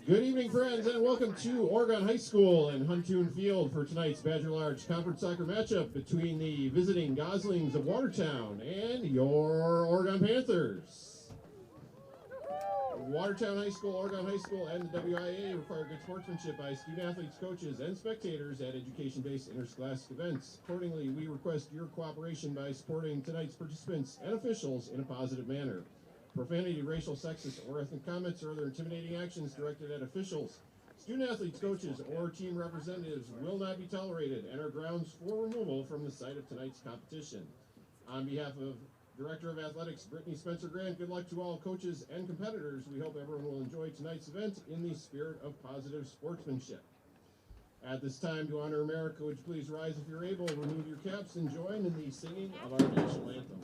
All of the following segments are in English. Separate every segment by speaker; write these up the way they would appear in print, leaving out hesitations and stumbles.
Speaker 1: Good evening, friends, and welcome to Oregon High School and Huntoon Field for tonight's Badger Large Conference Soccer matchup between the visiting Goslings of Watertown and your Oregon Panthers. Watertown High School, Oregon High School, and the WIA require good sportsmanship by student-athletes, coaches, and spectators at education-based interscholastic events. Accordingly, we request your cooperation by supporting tonight's participants and officials in a positive manner. Profanity, racial, sexist, or ethnic comments or other intimidating actions directed at officials, student-athletes, coaches, or team representatives will not be tolerated and are grounds for removal from the site of tonight's competition. On behalf of Director of Athletics, Brittany Spencer-Grant, good luck to all coaches and competitors. We hope everyone will enjoy tonight's event in the spirit of positive sportsmanship. At this time, to honor America, would you please rise if you're able, remove your caps, and join in the singing of our national anthem.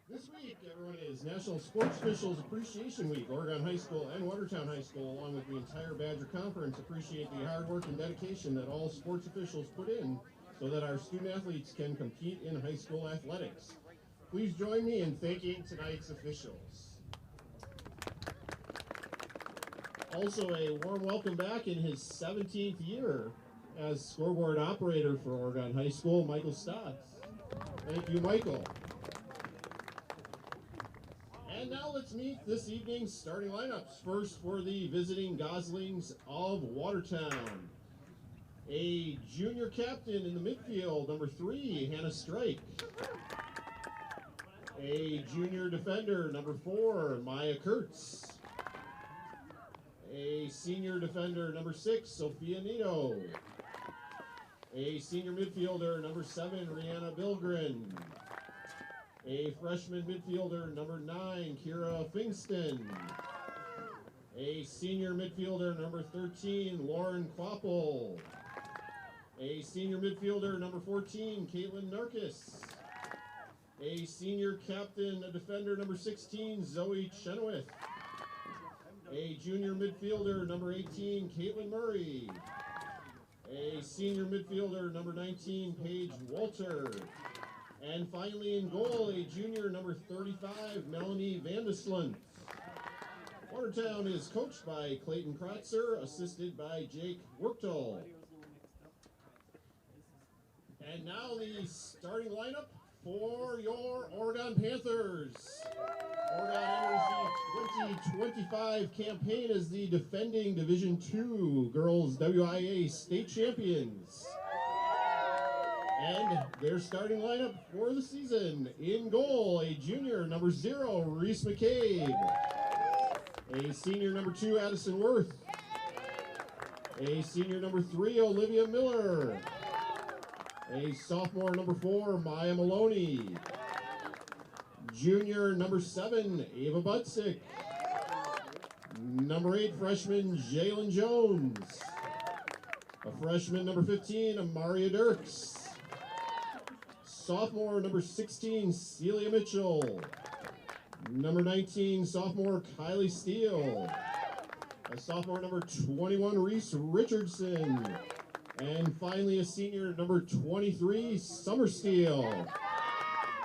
Speaker 1: This week, everyone, is National Sports Officials Appreciation Week. Oregon High School and Watertown High School, along with the entire Badger Conference, appreciate the hard work and dedication that all sports officials put in so that our student-athletes can compete in high school athletics. Please join me in thanking tonight's officials. Also, a warm welcome back in his 17th year as scoreboard operator for Oregon High School, Michael Stotts. Thank you, Michael. And now let's meet this evening's starting lineups. First, for the visiting Goslings of Watertown. A junior captain in the midfield, number 3, Hannah Strike. A junior defender, number 4, Maya Kurtz. A senior defender, number 6, Sophia Nito. A senior midfielder, number 7, Rihanna Bilgren. A freshman midfielder, number 9, Kira Fingston. A senior midfielder, number 13, Lauren Quapple. A senior midfielder, number 14, Caitlin Narkis. A senior captain, a defender, number 16, Zoe Chenoweth. A junior midfielder, number 18, Caitlin Murray. A senior midfielder, number 19, Paige Walter. And finally in goal, a junior, number 35, Melanie Vandeslunt. Watertown is coached by Clayton Kratzer, assisted by Jake Werktel. And now the starting lineup for your Oregon Panthers. Oregon enters the 2025 campaign as the defending Division II Girls WIA state champions. And their starting lineup for the season: in goal, a junior, number 0, Reese McCabe. A senior, number 2, Addison Worth. A senior, number 3, Olivia Miller. A sophomore, number 4, Maya Maloney. Junior, number 7, Ava Butzik. Number 8, freshman, Jalen Jones. A freshman, number 15, Amaria Dirks. Sophomore, number 16, Celia Mitchell. Number 19, sophomore Kylie Steele. A sophomore, number 21, Reese Richardson. And finally, a senior, number 23, Summer Steele.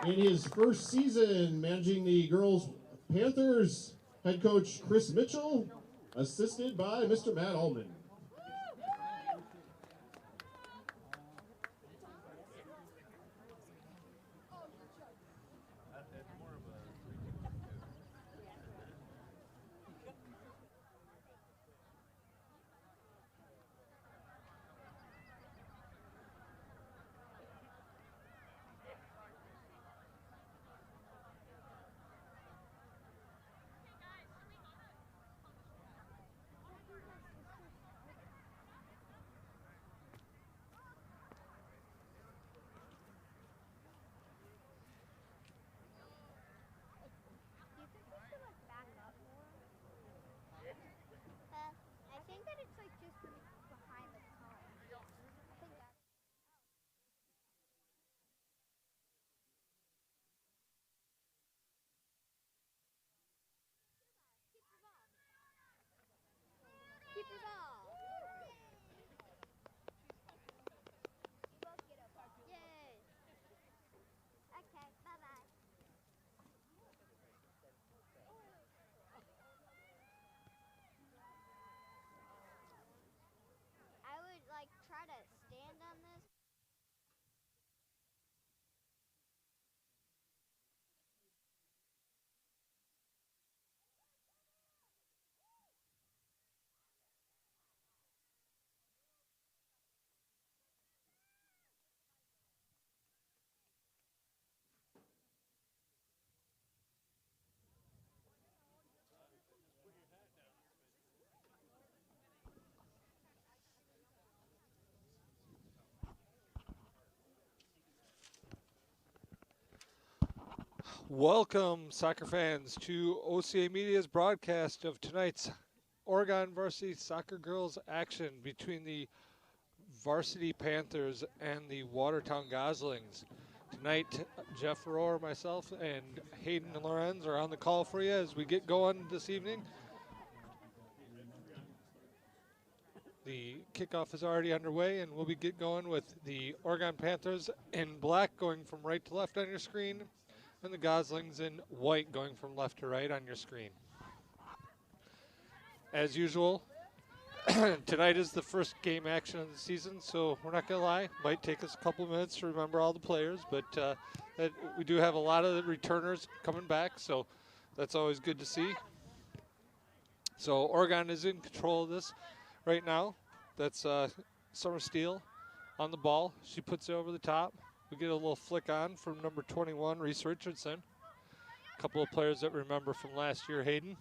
Speaker 1: In his first season managing the girls Panthers, head coach Chris Mitchell, assisted by Mr. Matt Allman.
Speaker 2: Welcome, soccer fans, to OCA Media's broadcast of tonight's Oregon Varsity Soccer Girls action between the Varsity Panthers and the Watertown Goslings. Tonight, Jeff Rohrer, myself, and Hayden Lohrentz are on the call for you as we get going this evening. The kickoff is already underway, and we'll be get going with the Oregon Panthers in black going from right to left on your screen, and the Goslings in white going from left to right on your screen. As usual, tonight is the first game action of the season, so we're not going to lie. Might take us a couple of minutes to remember all the players, but we do have a lot of the returners coming back, so that's always good to see. So Oregon is in control of this right now. That's Summer Steele on the ball. She puts it over the top. We get a little flick on from number 21, Reese Richardson. A couple of players that remember from last year, Hayden.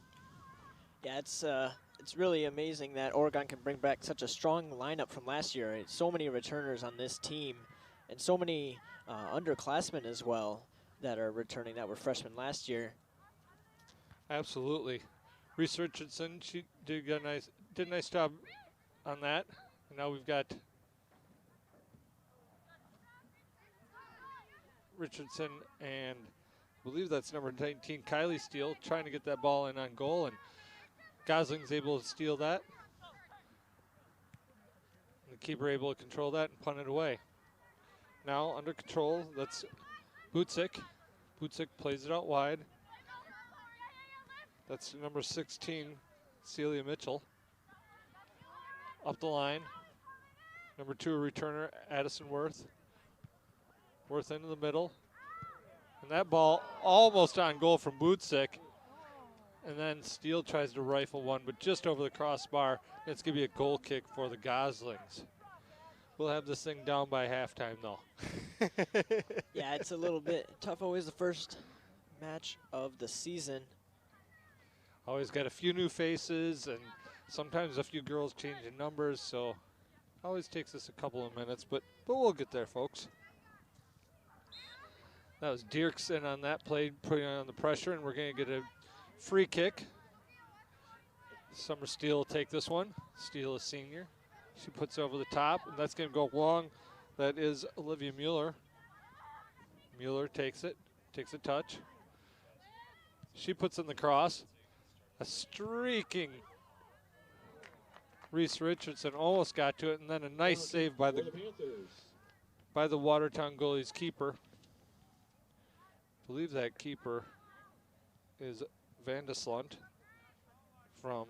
Speaker 3: Yeah, it's really amazing that Oregon can bring back such a strong lineup from last year. So many returners on this team, and so many underclassmen as well that are returning that were freshmen last year.
Speaker 2: Absolutely. Reese Richardson, she did a nice job on that. And now we've got Richardson and I believe that's number 19, Kylie Steele, trying to get that ball in on goal, and Gosling's able to steal that. The keeper able to control that and punt it away. Now under control, that's Butzik. Butzik plays it out wide. That's number 16, Celia Mitchell. Up the line, number 2 returner, Addison Worth. Worth into the middle. And that ball almost on goal from Butzik. And then Steele tries to rifle one, but just over the crossbar. It's going to be a goal kick for the Goslings. We'll have this thing down by halftime, though.
Speaker 3: Yeah, it's a little bit tough. Always the first match of the season.
Speaker 2: Always got a few new faces, and sometimes a few girls changing numbers, so always takes us a couple of minutes, but we'll get there, folks. That was Dierksen on that play, putting on the pressure, and we're going to get a free kick. Summer Steele will take this one. Steele is senior. She puts it over the top, and that's going to go long. That is Olivia Mueller. Mueller takes it, takes a touch. She puts in the cross. A streaking Reese Richardson almost got to it, and then a nice save by the Watertown goalie's keeper. I believe that keeper is Vandeslunt from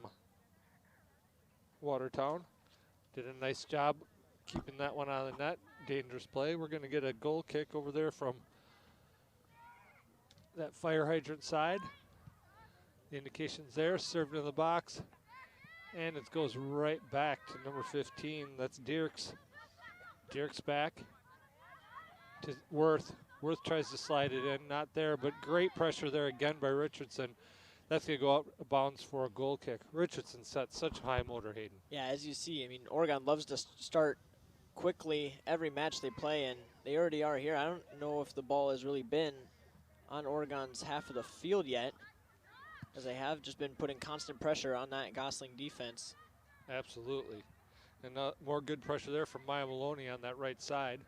Speaker 2: Watertown. Did a nice job keeping that one out of the net. Dangerous play. We're going to get a goal kick over there from that fire hydrant side. The indication's there, served in the box, and it goes right back to number 15. That's Dierks. Dierks back to Worth. Worth tries to slide it in, not there, but great pressure there again by Richardson. That's going to go out of bounds for a goal kick. Richardson sets such high motor, Hayden.
Speaker 3: Yeah, as you see, I mean, Oregon loves to start quickly every match they play, and they already are here. I don't know if the ball has really been on Oregon's half of the field yet, as they have just been putting constant pressure on that Gosling defense.
Speaker 2: Absolutely. And more good pressure there from Maya Maloney on that right side.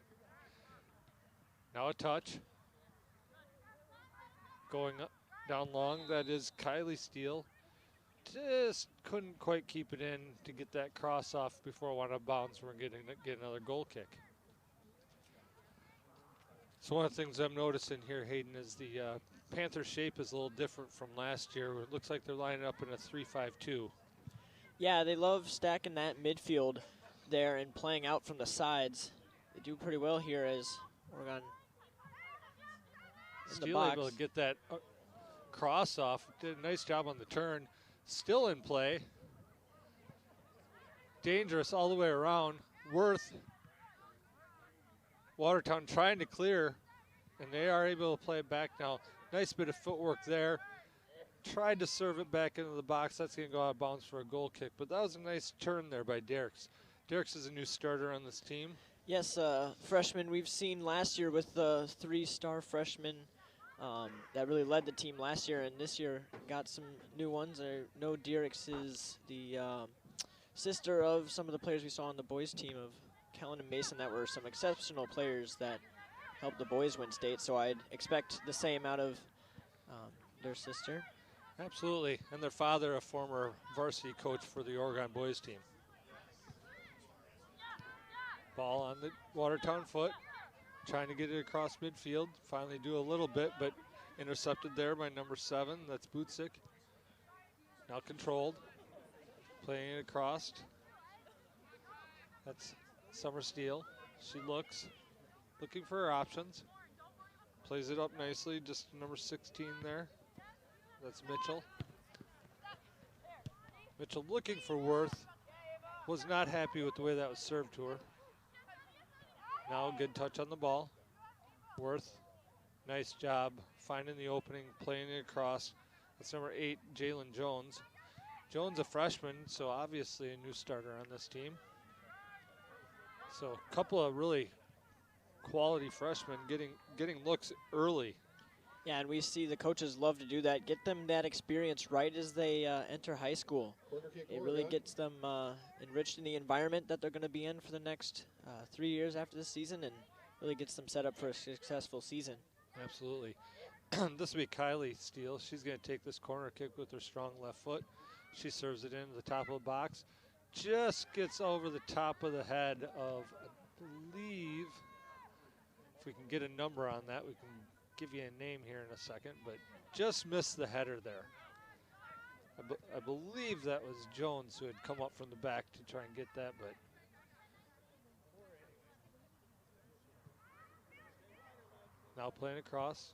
Speaker 2: Now a touch. Going up, down long, that is Kylie Steele. Just couldn't quite keep it in to get that cross off before it went out of bounds. We're getting another goal kick. So one of the things I'm noticing here, Hayden, is the Panther shape is a little different from last year. It looks like they're lining up in a 3-5-2.
Speaker 3: Yeah, they love stacking that midfield there and playing out from the sides. They do pretty well here as Oregon in the box.
Speaker 2: Steele able to get that cross off. Did a nice job on the turn. Still in play. Dangerous all the way around. Worth. Watertown trying to clear, and they are able to play it back now. Nice bit of footwork there. Tried to serve it back into the box. That's going to go out of bounds for a goal kick, but that was a nice turn there by Dierks. Dierks is a new starter on this team.
Speaker 3: Yes, freshman we've seen last year with the 3-star freshman that really led the team last year, and this year got some new ones. I know Dierks is the sister of some of the players we saw on the boys team of Kellen and Mason that were some exceptional players that helped the boys win state, so I'd expect the same out of their sister.
Speaker 2: Absolutely, and their father, a former varsity coach for the Oregon boys team. Ball on the Watertown foot, trying to get it across midfield. Finally do a little bit, but intercepted there by number 7. That's Butzik. Now controlled, playing it across. That's Summer Steele. She looking for her options. Plays it up nicely, just number 16 there. That's Mitchell. Mitchell looking for Worth. Was not happy with the way that was served to her. Now good touch on the ball. Worth, nice job finding the opening, playing it across. That's number 8, Jalen Jones. Jones a freshman, so obviously a new starter on this team. So a couple of really quality freshmen getting looks early.
Speaker 3: Yeah, and we see the coaches love to do that, get them that experience right as they enter high school. It really gets them enriched in the environment that they're going to be in for the next 3 years after the season, and really gets them set up for a successful season.
Speaker 2: Absolutely. This will be Kylie Steele. She's going to take this corner kick with her strong left foot. She serves it into the top of the box. Just gets over the top of the head of, I believe, if we can get a number on that, we can give you a name here in a second, but just missed the header there. I believe that was Jones who had come up from the back to try and get that, but now playing across.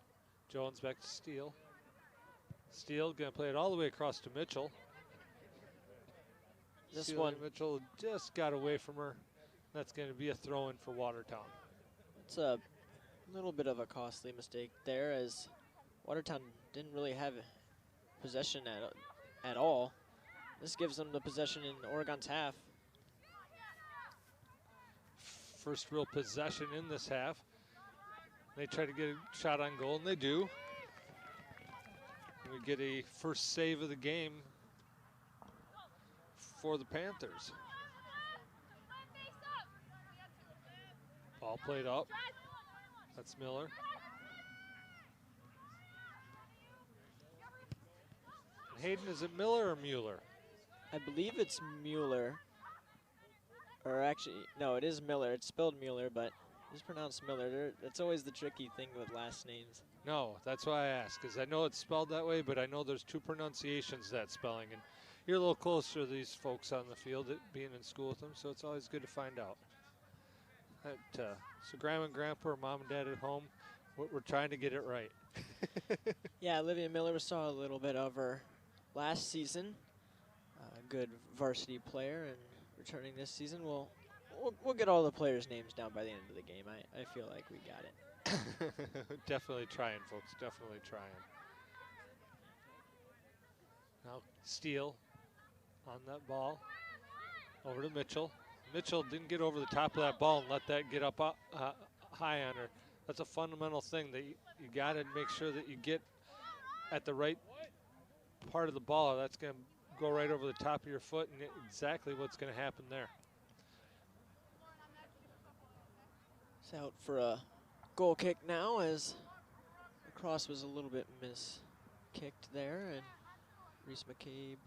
Speaker 2: Jones back to Steele. Steele going to play it all the way across to Mitchell.
Speaker 3: This
Speaker 2: Steele
Speaker 3: one,
Speaker 2: Mitchell just got away from her. That's going to be a throw-in for Watertown.
Speaker 3: it's a little bit of a costly mistake there, as Watertown didn't really have possession at all. This gives them the possession in Oregon's half.
Speaker 2: First real possession in this half. They try to get a shot on goal, and they do. And we get a first save of the game for the Panthers. Ball played up. That's Miller. Hayden, is it Miller or Mueller?
Speaker 3: I believe it's Mueller. Or actually, no, it is Miller. It's spelled Mueller, but it's pronounced Miller. That's always the tricky thing with last names.
Speaker 2: No, that's why I asked, because I know it's spelled that way, but I know there's two pronunciations of that spelling. And you're a little closer to these folks on the field, being in school with them, so it's always good to find out. So Grandma and Grandpa or Mom and Dad at home, we're trying to get it right.
Speaker 3: Yeah, Olivia Miller, we saw a little bit of her last season. A good varsity player, and returning this season, we'll get all the players' names down by the end of the game. I feel like we got it.
Speaker 2: Definitely trying, folks, definitely trying. Now Steele on that ball, over to Mitchell. Mitchell didn't get over the top of that ball and let that get up high on her. That's a fundamental thing that you got to make sure that you get at the right part of the ball. That's going to go right over the top of your foot, and exactly what's going to happen there.
Speaker 3: It's out for a goal kick now, as the cross was a little bit miskicked there, and Reese McCabe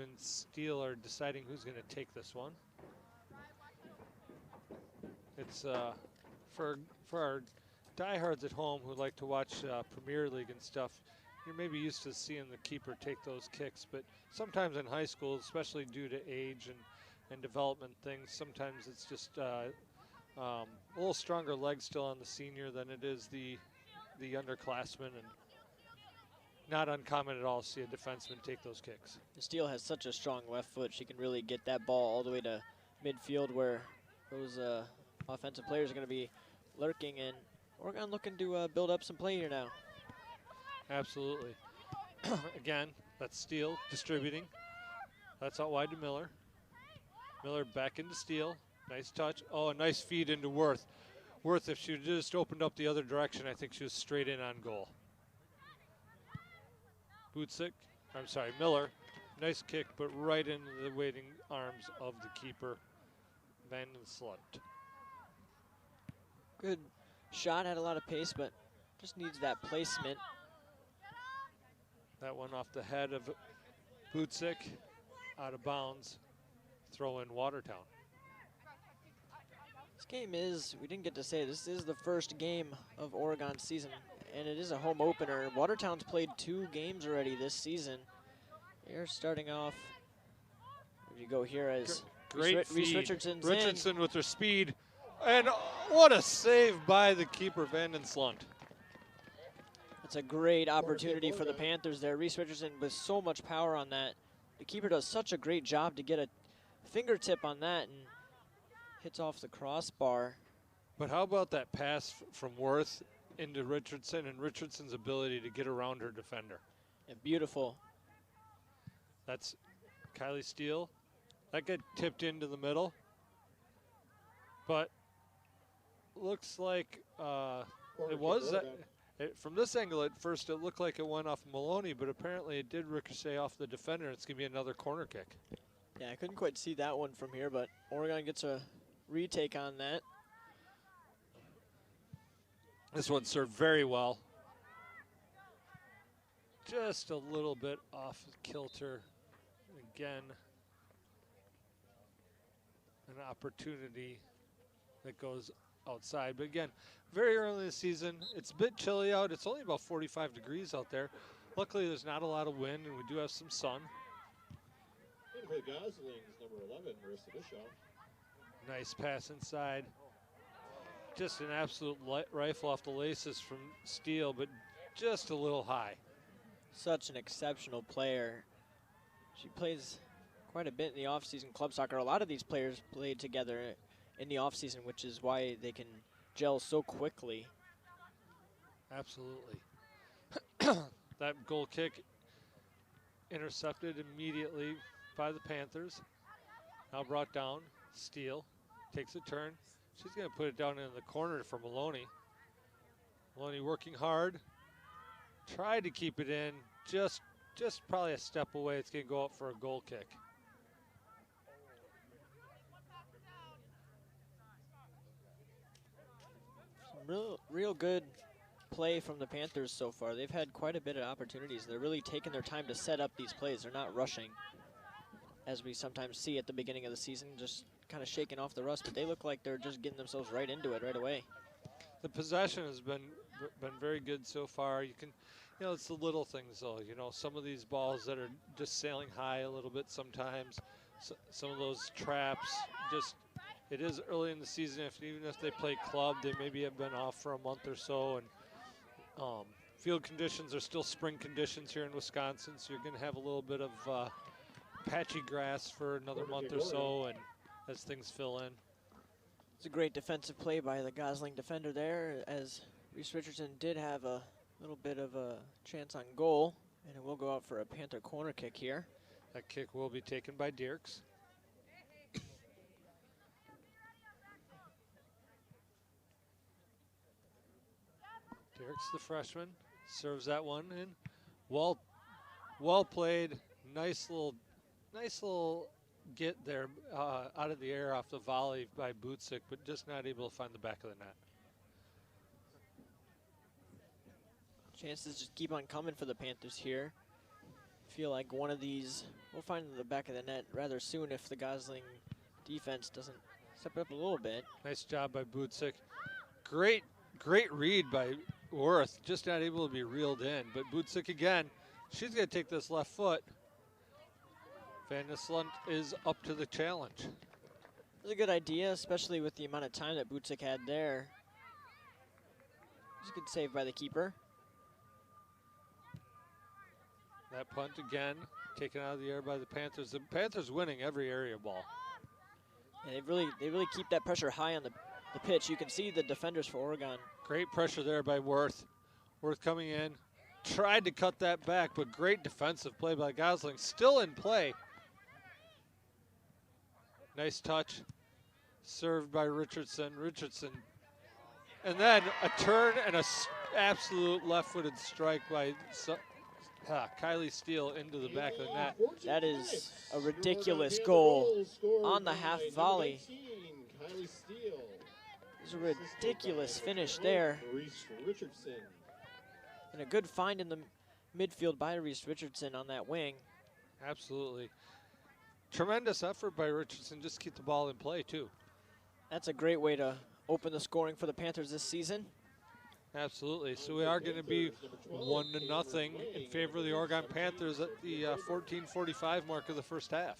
Speaker 2: and Steele are deciding who's going to take this one. It's for our diehards at home who like to watch Premier League and stuff. You're maybe used to seeing the keeper take those kicks, but sometimes in high school, especially due to age and development things, sometimes it's just a little stronger leg still on the senior than it is the underclassmen, and not uncommon at all to see a defenseman take those kicks.
Speaker 3: Steele has such a strong left foot. She can really get that ball all the way to midfield, where those offensive players are going to be lurking, and Oregon looking to build up some play here now.
Speaker 2: Absolutely. Again, that's Steele distributing. That's out wide to Miller. Miller back into Steele. Nice touch. Oh, a nice feed into Worth. Worth, if she just opened up the other direction, I think she was straight in on goal. Miller. Nice kick, but right into the waiting arms of the keeper, Van den Slunt.
Speaker 3: Good shot, had a lot of pace, but just needs that placement.
Speaker 2: That one off the head of Butzik, out of bounds. Throw in Watertown.
Speaker 3: This game is, we didn't get to say, this is the first game of Oregon's season, and it is a home opener. Watertown's played 2 games already this season. They're starting off, if you go here as
Speaker 2: Great
Speaker 3: Reese
Speaker 2: feed.
Speaker 3: Richardson
Speaker 2: with her speed. And what a save by the keeper, Van den Slunt.
Speaker 3: It's a great opportunity for the Panthers there. Reese Richardson with so much power on that. The keeper does such a great job to get a fingertip on that and hits off the crossbar.
Speaker 2: But how about that pass from Worth into Richardson, and Richardson's ability to get around her defender?
Speaker 3: And beautiful.
Speaker 2: That's Kylie Steele. That got tipped into the middle. But looks like it was from this angle at first it looked like it went off Maloney, but apparently it did ricochet off the defender. It's going to be another corner kick.
Speaker 3: Yeah, I couldn't quite see that one from here, but Oregon gets a retake on that.
Speaker 2: This one served very well. Just a little bit off kilter. Again, an opportunity that goes outside. But again, very early in the season. It's a bit chilly out. It's only about 45 degrees out there. Luckily, there's not a lot of wind, and we do have some sun.
Speaker 1: And for the Goslings, number 11, Marissa Bischoff.
Speaker 2: Nice pass inside. Just an absolute rifle off the laces from Steele, but just a little high.
Speaker 3: Such an exceptional player. She plays quite a bit in the offseason club soccer. A lot of these players played together in the offseason, which is why they can gel so quickly.
Speaker 2: Absolutely. That goal kick intercepted immediately by the Panthers. Now brought down. Steele takes a turn. She's going to put it down in the corner for Maloney. Maloney working hard. Tried to keep it in. Just probably a step away. It's going to go up for a goal kick.
Speaker 3: Real good play from the Panthers so far. They've had quite a bit of opportunities. They're really taking their time to set up these plays. They're not rushing, as we sometimes see at the beginning of the season, just kind of shaking off the rust, but they look like they're just getting themselves right into it right away.
Speaker 2: The possession has been very good so far. You can, it's the little things though. Some of these balls that are just sailing high a little bit sometimes. So, some of those traps, it is early in the season. Even if they play club, they maybe have been off for a month or so, and field conditions are still spring conditions here in Wisconsin. So you're going to have a little bit of patchy grass for another month or so, and as things fill in.
Speaker 3: It's a great defensive play by the Gosling defender there, as Reese Richardson did have a little bit of a chance on goal, and it will go out for a Panther corner kick here.
Speaker 2: That kick will be taken by Dierks. Dierks, the freshman, serves that one in. Well played. Nice little get there out of the air off the volley by Butzik, but just not able to find the back of the net.
Speaker 3: Chances just keep on coming for the Panthers here. Feel like one of these we'll find in the back of the net rather soon if the Gosling defense doesn't step up a little bit.
Speaker 2: Nice job by Butzik. Great read by Worth, just not able to be reeled in. But Butzik again, she's going to take this left foot. Van Nistelrooy is up to the challenge.
Speaker 3: It was a good idea, especially with the amount of time that Butzik had there. It was a good save by the keeper.
Speaker 2: That punt again, taken out of the air by the Panthers. The Panthers winning every area ball.
Speaker 3: Yeah, they really keep that pressure high on the pitch. You can see the defenders for Oregon.
Speaker 2: Great pressure there by Worth. Worth coming in, tried to cut that back, but great defensive play by Gosling. Still in play. Nice touch, served by Richardson. And then a turn and a absolute left-footed strike by Kylie Steele into the back of the net.
Speaker 3: That is a ridiculous goal on the half volley. There's a ridiculous finish there. And a good find in the midfield by Reese Richardson on that wing.
Speaker 2: Absolutely. Tremendous effort by Richardson, just keep the ball in play too.
Speaker 3: That's a great way to open the scoring for the Panthers this season.
Speaker 2: Absolutely. So we are going to be 1-0 in favor of the Oregon Panthers at the 14:45 mark of the first half.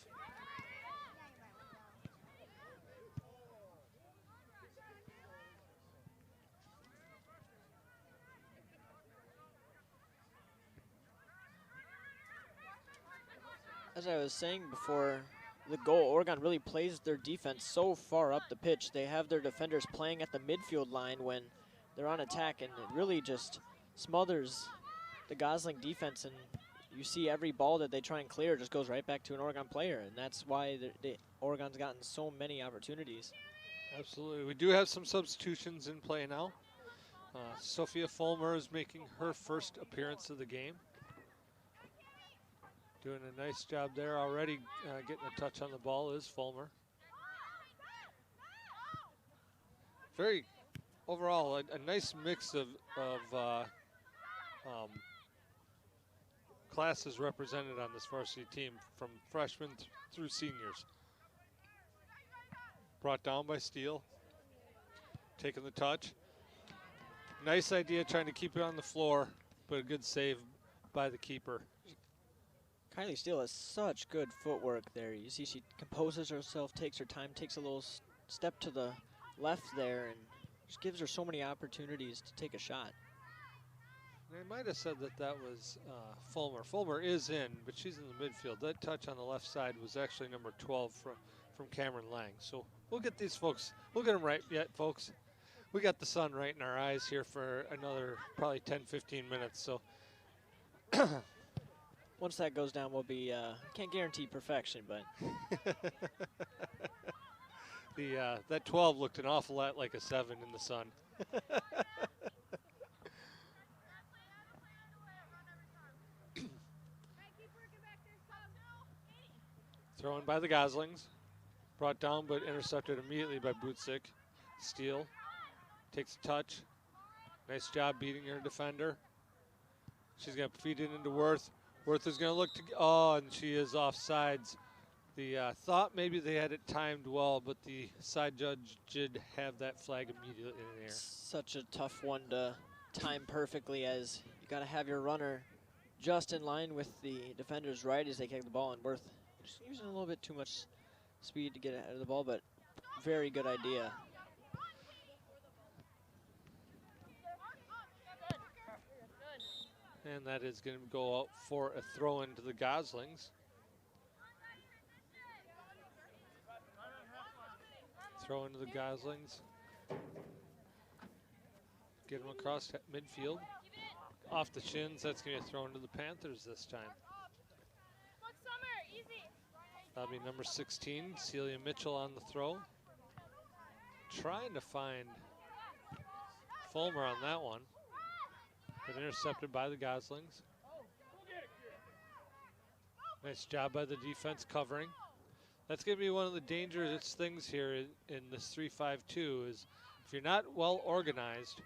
Speaker 3: As I was saying before the goal, Oregon really plays their defense so far up the pitch. They have their defenders playing at the midfield line when they're on attack, and it really just smothers the Gosling defense, and you see every ball that they try and clear just goes right back to an Oregon player, and that's why Oregon's gotten so many opportunities.
Speaker 2: Absolutely. We do have some substitutions in play now. Sophia Fulmer is making her first appearance of the game. Doing a nice job there already, getting a touch on the ball is Fulmer. Overall, a nice mix of classes represented on this varsity team, from freshmen through seniors. Brought down by Steele, taking the touch. Nice idea trying to keep it on the floor, but a good save by the keeper.
Speaker 3: Kylie Steele has such good footwork there. You see she composes herself, takes her time, takes a little step to the left there, and just gives her so many opportunities to take a shot.
Speaker 2: I might have said that was Fulmer. Fulmer is in, but she's in the midfield. That touch on the left side was actually number 12 from Cameron Lang. So we'll get these folks, we'll get them right yet, folks. We got the sun right in our eyes here for another probably 10-15 minutes. So
Speaker 3: once that goes down, we'll be, can't guarantee perfection, but.
Speaker 2: That 12 looked an awful lot like a 7 in the sun. Thrown by the Goslings. Brought down but intercepted immediately by Butzik. Steele takes a touch. Nice job beating her defender. She's going to feed it into Worth. Worth is going to look to, oh, and she is offsides. The thought maybe they had it timed well, but the side judge did have that flag immediately in the air.
Speaker 3: Such a tough one to time perfectly, as you got to have your runner just in line with the defender's right as they kick the ball, and Worth just using a little bit too much speed to get ahead of the ball, but very good idea.
Speaker 2: And that is going to go out for a throw into the Goslings. Throw into the Goslings. Get them across midfield. Off the shins, that's going to be a throw into the Panthers this time. That'll be number 16, Celia Mitchell on the throw. Trying to find Fulmer on that one. But intercepted by the Goslings. Nice job by the defense covering. That's going to be one of the dangerous things here in this 3-5-2 is if you're not well organized,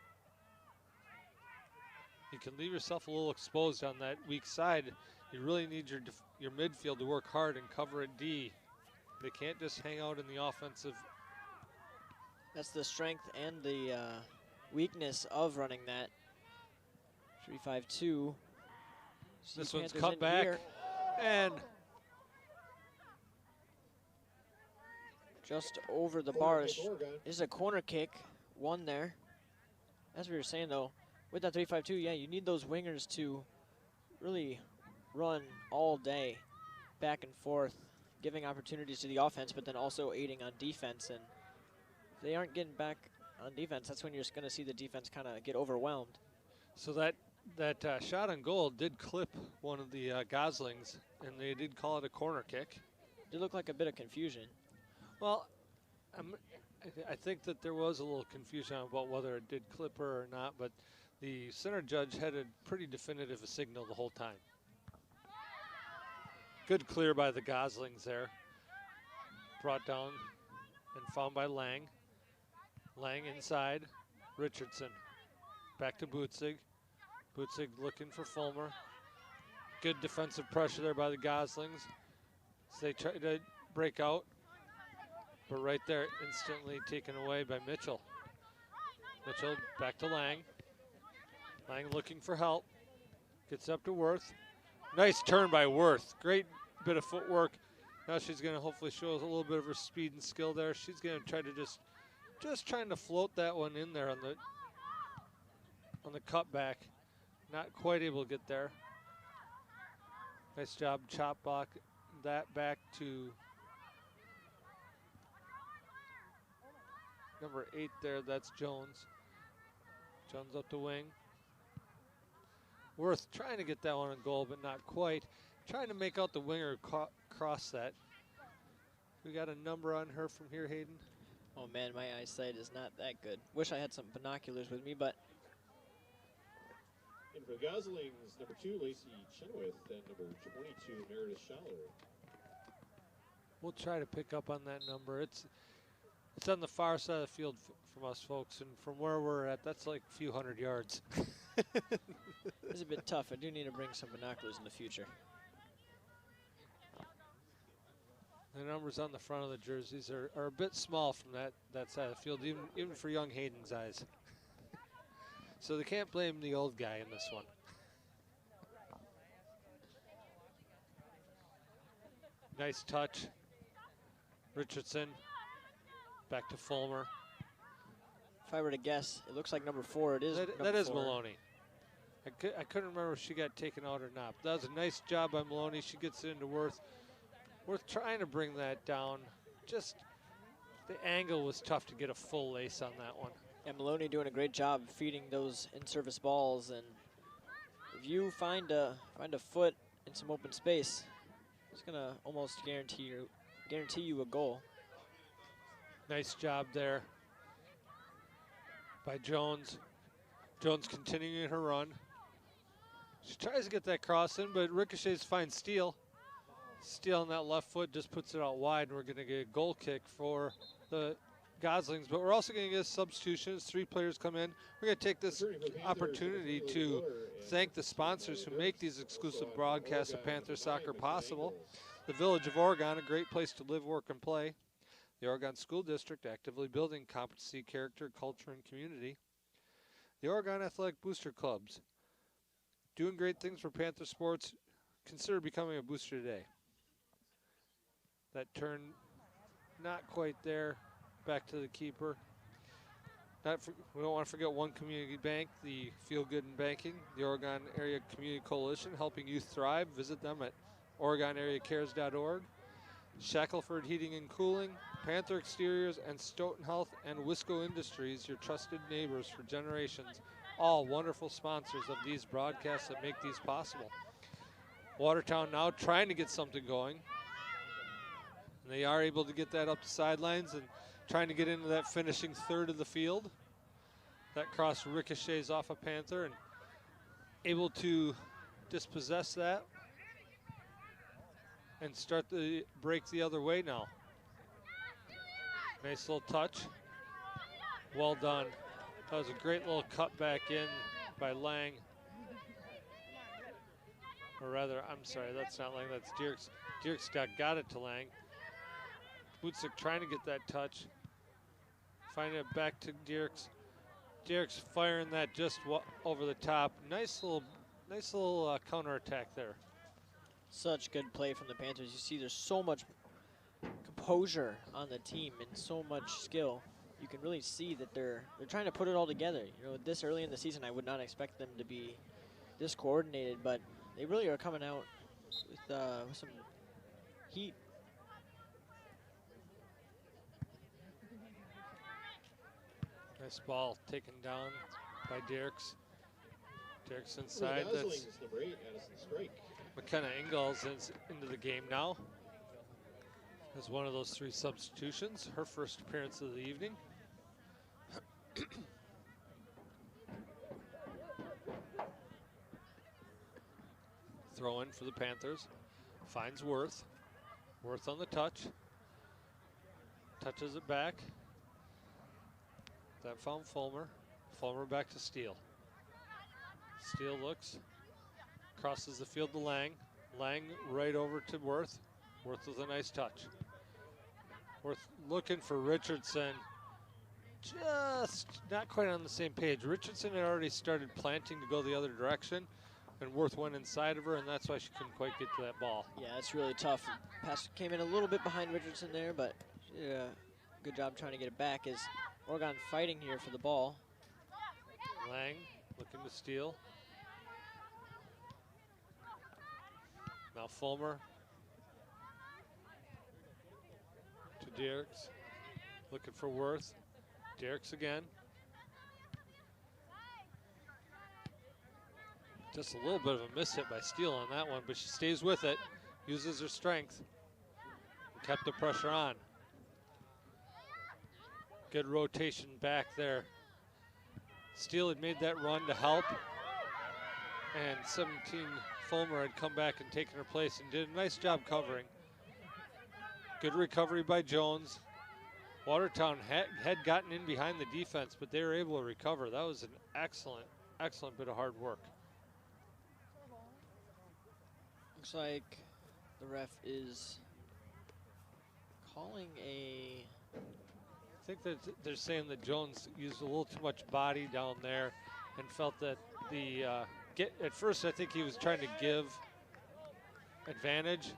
Speaker 2: you can leave yourself a little exposed on that weak side. You really need your midfield to work hard and cover a D. They can't just hang out in the offensive.
Speaker 3: That's the strength and the weakness of running that 3-5-2.
Speaker 2: This one's cut back
Speaker 3: here.
Speaker 2: And
Speaker 3: just over the bars. This is a corner kick, one there. As we were saying though, with that 3-5-2, yeah, you need those wingers to really run all day, back and forth, giving opportunities to the offense, but then also aiding on defense. And if they aren't getting back on defense, that's when you're going to see the defense kind of get overwhelmed.
Speaker 2: So that shot on goal did clip one of the Goslings, and they did call it a corner kick.
Speaker 3: It did look like a bit of confusion.
Speaker 2: Well, I think that there was a little confusion about whether it did clip her or not, but the center judge had a pretty definitive signal the whole time. Good clear by the Goslings there. Brought down and found by Lang. Lang inside. Richardson. Back to Bootzig. Bootzig looking for Fulmer. Good defensive pressure there by the Goslings. So they try to break out. But right there, instantly taken away by Mitchell. Mitchell back to Lang. Lang looking for help. Gets up to Worth. Nice turn by Worth. Great bit of footwork. Now she's going to hopefully show us a little bit of her speed and skill there. She's going to try to just trying to float that one in there on the cutback. Not quite able to get there. Nice job, chop block that back to number 8 there. That's Jones. Jones up the wing. Worth trying to get that one on goal, but not quite. Trying to make out the winger cross that. We got a number on her from here, Hayden.
Speaker 3: Oh man, my eyesight is not that good. Wish I had some binoculars with me, but.
Speaker 1: And for the Goslings, number 2, Lacey Chenoweth, and number 22, Meredith Schaller.
Speaker 2: We'll try to pick up on that number. It's on the far side of the field from us folks, and from where we're at, that's like a few hundred yards.
Speaker 3: It's a bit tough. I do need to bring some binoculars in the future.
Speaker 2: The numbers on the front of the jerseys are a bit small from that side of the field, even for young Hayden's eyes. So they can't blame the old guy in this one. Nice touch. Richardson. Back to Fulmer.
Speaker 3: If I were to guess, it looks like number 4. It is.
Speaker 2: That is
Speaker 3: 4.
Speaker 2: Maloney. I couldn't remember if she got taken out or not. That was a nice job by Maloney. She gets it into Worth. Worth trying to bring that down. Just the angle was tough to get a full lace on that one.
Speaker 3: And Maloney doing a great job feeding those in-service balls. And if you find a foot in some open space, it's gonna almost guarantee you a goal.
Speaker 2: Nice job there by Jones. Jones continuing her run. She tries to get that cross in, but ricochets fine Steele. Steele on that left foot just puts it out wide, and we're going to get a goal kick for the Goslings, but we're also going to get substitutions. 3 players come in. We're going to take this opportunity to thank the sponsors who make these exclusive broadcasts of Panther soccer possible. The Village of Oregon, a great place to live, work, and play. The Oregon School District, actively building competency, character, culture, and community. The Oregon Athletic Booster Clubs, doing great things for Panther sports. Consider becoming a booster today. That turn, not quite there. Back to the keeper. We don't want to forget One Community Bank, the Feel Good in Banking, the Oregon Area Community Coalition, helping youth thrive. Visit them at OregonAreaCares.org. Shackelford Heating and Cooling, Panther Exteriors, and Stoughton Health and Wisco Industries, your trusted neighbors for generations. All wonderful sponsors of these broadcasts that make these possible. Watertown now trying to get something going. And they are able to get that up the sidelines and trying to get into that finishing third of the field. That cross ricochets off a Panther and able to dispossess that and start the break the other way now. Nice little touch. Well done. That was a great little cut back in by Lang. Or rather, I'm sorry, that's not Lang, that's Dierks. Dierks got it to Lang. Butzik trying to get that touch. Finding it back to Dierks. Dierks firing that just over the top. Nice little counterattack there.
Speaker 3: Such good play from the Panthers. You see there's so much composure on the team and so much skill. You can really see that they're trying to put it all together. You know, this early in the season, I would not expect them to be this coordinated, but they really are coming out with some heat.
Speaker 2: Nice ball taken down by Dierks. Dierks inside. That's
Speaker 1: number 8, Addison Strike.
Speaker 2: McKenna Ingalls is into the game now as one of those 3 substitutions. Her first appearance of the evening. Throw in for the Panthers. Finds Worth. Worth on the touch. Touches it back. That found Fulmer. Fulmer back to Steele. Steele looks. Crosses the field to Lang. Lang right over to Worth. Worth with a nice touch. Worth looking for Richardson. Just not quite on the same page. Richardson had already started planting to go the other direction, and Worth went inside of her, and that's why she couldn't quite get to that ball.
Speaker 3: Yeah, it's really tough. Pass came in a little bit behind Richardson there, but good job trying to get it back as Oregon fighting here for the ball.
Speaker 2: Lang looking to steal. Now Fulmer to Dierks. Looking for Worth. Dierks again. Just a little bit of a miss hit by Steele on that one, but she stays with it, uses her strength, and kept the pressure on. Good rotation back there. Steele had made that run to help, and 17 Fulmer had come back and taken her place and did a nice job covering. Good recovery by Jones. Watertown had gotten in behind the defense, but they were able to recover. That was an excellent, excellent bit of hard work.
Speaker 3: Looks like the ref is calling a...
Speaker 2: I think that they're saying that Jones used a little too much body down there and felt that the, at first I think he was trying to give advantage,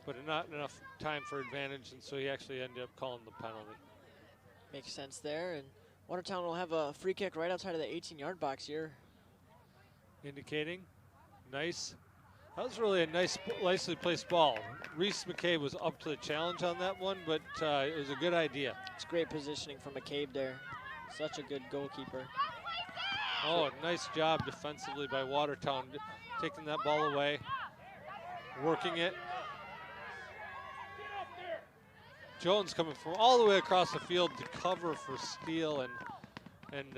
Speaker 2: but not enough time for advantage, and so he actually ended up calling the penalty.
Speaker 3: Makes sense there, and Watertown will have a free kick right outside of the 18-yard box here.
Speaker 2: Indicating, nice. That was really a nicely placed ball. Reese McCabe was up to the challenge on that one, but it was a good idea.
Speaker 3: It's great positioning from McCabe there. Such a good goalkeeper.
Speaker 2: Oh, nice job defensively by Watertown, taking that ball away, working it. Jones coming from all the way across the field to cover for Steele and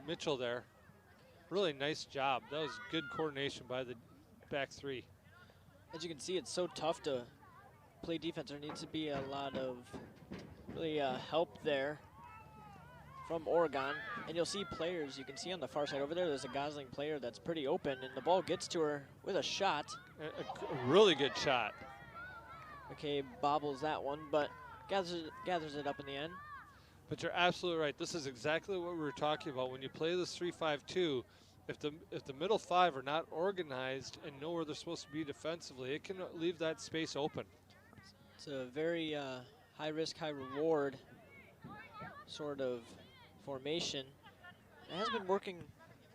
Speaker 2: Mitchell there. Really nice job. That was good coordination by the back 3.
Speaker 3: As you can see, it's so tough to play defense. There needs to be a lot of really help there from Oregon. And you'll see players, you can see on the far side over there, there's a Gosling player that's pretty open, and the ball gets to her with a shot.
Speaker 2: A really good shot.
Speaker 3: Okay, bobbles that one, but gathers it up in the end.
Speaker 2: But you're absolutely right. This is exactly what we were talking about. When you play this 3-5-2, if the middle five are not organized and know where they're supposed to be defensively, it can leave that space open.
Speaker 3: It's a very high risk, high reward sort of formation. It has been working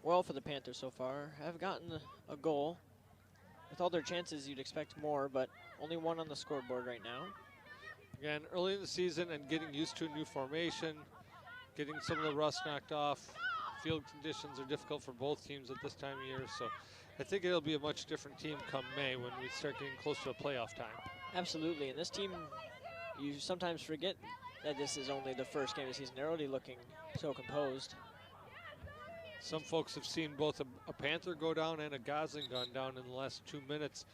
Speaker 3: well for the Panthers so far. Have gotten a goal. With all their chances, you'd expect more, but only one on the scoreboard right now.
Speaker 2: Again, early in the season and getting used to a new formation, getting some of the rust knocked off. Field conditions are difficult for both teams at this time of year, so I think it'll be a much different team come May when we start getting close to a playoff time.
Speaker 3: Absolutely, and this team, you sometimes forget that this is only the first game of the season. They're already looking so composed.
Speaker 2: Some folks have seen both a Panther go down and a Gosling gone down in the last 2 minutes.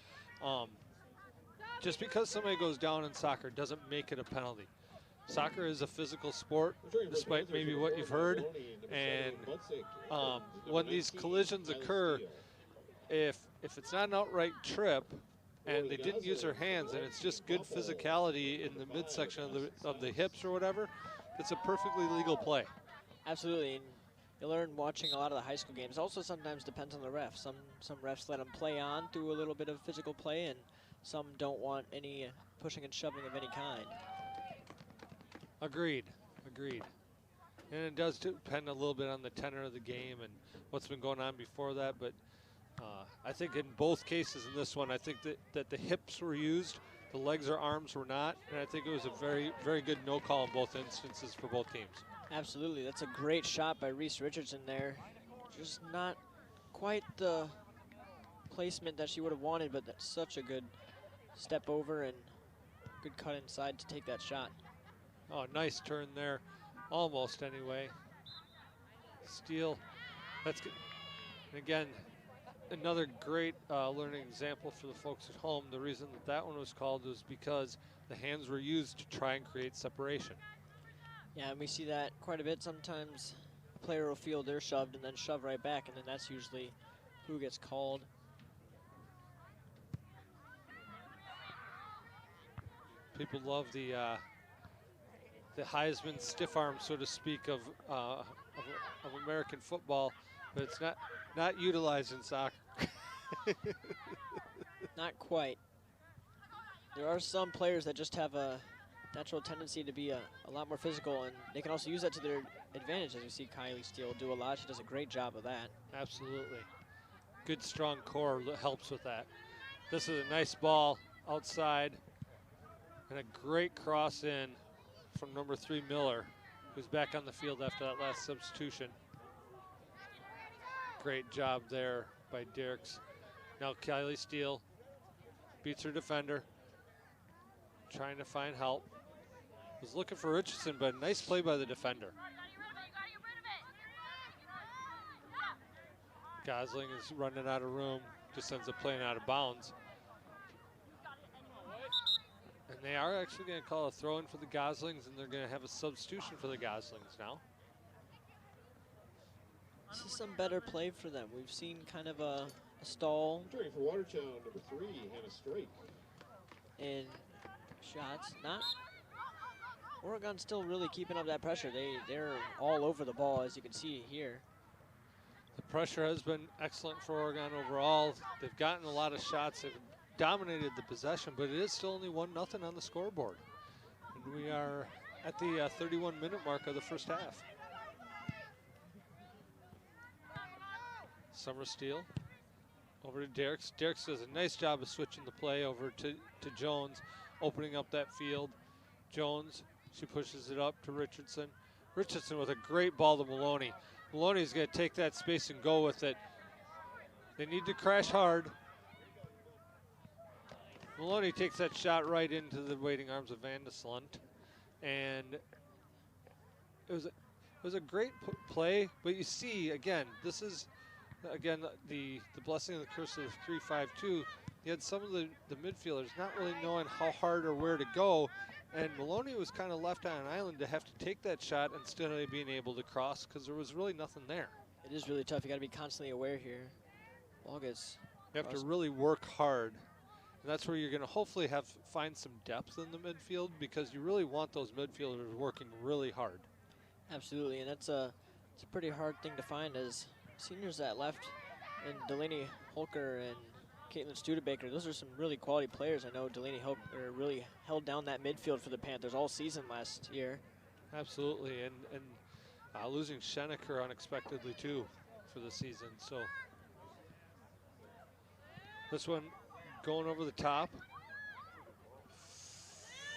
Speaker 2: Just because somebody goes down in soccer doesn't make it a penalty. Soccer is a physical sport, despite maybe what you've heard. And when these collisions occur, if it's not an outright trip and they didn't use their hands and it's just good physicality in the midsection of the hips or whatever, it's a perfectly legal play.
Speaker 3: Absolutely. And you learn watching a lot of the high school games. Also sometimes depends on the ref. Some refs let them play on through a little bit of physical play, and some don't want any pushing and shoving of any kind.
Speaker 2: Agreed. And it does depend a little bit on the tenor of the game and what's been going on before that, but I think in both cases in this one, I think that the hips were used, the legs or arms were not, and I think it was a very, very good no call in both instances for both teams. Absolutely.
Speaker 3: That's a great shot by Reese Richardson there. Just not quite the placement that she would have wanted, but that's such a good step over and good cut inside to take that shot.
Speaker 2: Oh, nice turn there. Almost anyway. Steal. That's good. And again, another great learning example for the folks at home. The reason that one was called was because the hands were used to try and create separation.
Speaker 3: Yeah, and we see that quite a bit. Sometimes a player will feel they're shoved and then shove right back, and then that's usually who gets called.
Speaker 2: People love the Heisman stiff arm, so to speak, of American football, but it's not utilized in soccer.
Speaker 3: Not quite. There are some players that just have a natural tendency to be a lot more physical, and they can also use that to their advantage, as we see Kylie Steele do a lot. She does a great job of that.
Speaker 2: Absolutely. Good strong core helps with that. This is a nice ball outside, and a great cross in from number 3 Miller, who's back on the field after that last substitution. Great job there by Dirks. Now Kylie Steele beats her defender, trying to find help. Was looking for Richardson, but a nice play by the defender. Gosling is running out of room, just ends up playing out of bounds. And they are actually going to call a throw-in for the Goslings, and they're going to have a substitution for the Goslings now.
Speaker 3: This is some better play for them. We've seen kind of a stall.
Speaker 1: Returning for Watertown, number 3, Hannah Strike.
Speaker 3: And shots, not. Oregon's still really keeping up that pressure. They're all over the ball, as you can see here.
Speaker 2: The pressure has been excellent for Oregon overall. They've gotten a lot of shots. They've dominated the possession, but it is still only 1-0 on the scoreboard. And we are at the 31-minute mark of the first half. Summer Steele over to Derricks. Derricks does a nice job of switching the play over to Jones, opening up that field. Jones, she pushes it up to Richardson. Richardson with a great ball to Maloney. Maloney's going to take that space and go with it. They need to crash hard. Maloney takes that shot right into the waiting arms of Van de Slunt. And it was a great play, but you see, again, this is, again, the blessing and the curse of the 3-5-2. you had some of the midfielders not really knowing how hard or where to go, and Maloney was kind of left on an island to have to take that shot instead of being able to cross because there was really nothing there.
Speaker 3: It is really tough. You got to be constantly aware here. Ball gets
Speaker 2: You have to really work hard, and that's where you're going to hopefully find some depth in the midfield because you really want those midfielders working really hard.
Speaker 3: Absolutely, and it's a pretty hard thing to find as seniors that left, and Delaney Holker and Caitlin Studebaker. Those are some really quality players. I know Delaney Holker really held down that midfield for the Panthers all season last year.
Speaker 2: Absolutely, and losing Schenecker unexpectedly too for the season. So this one going over the top,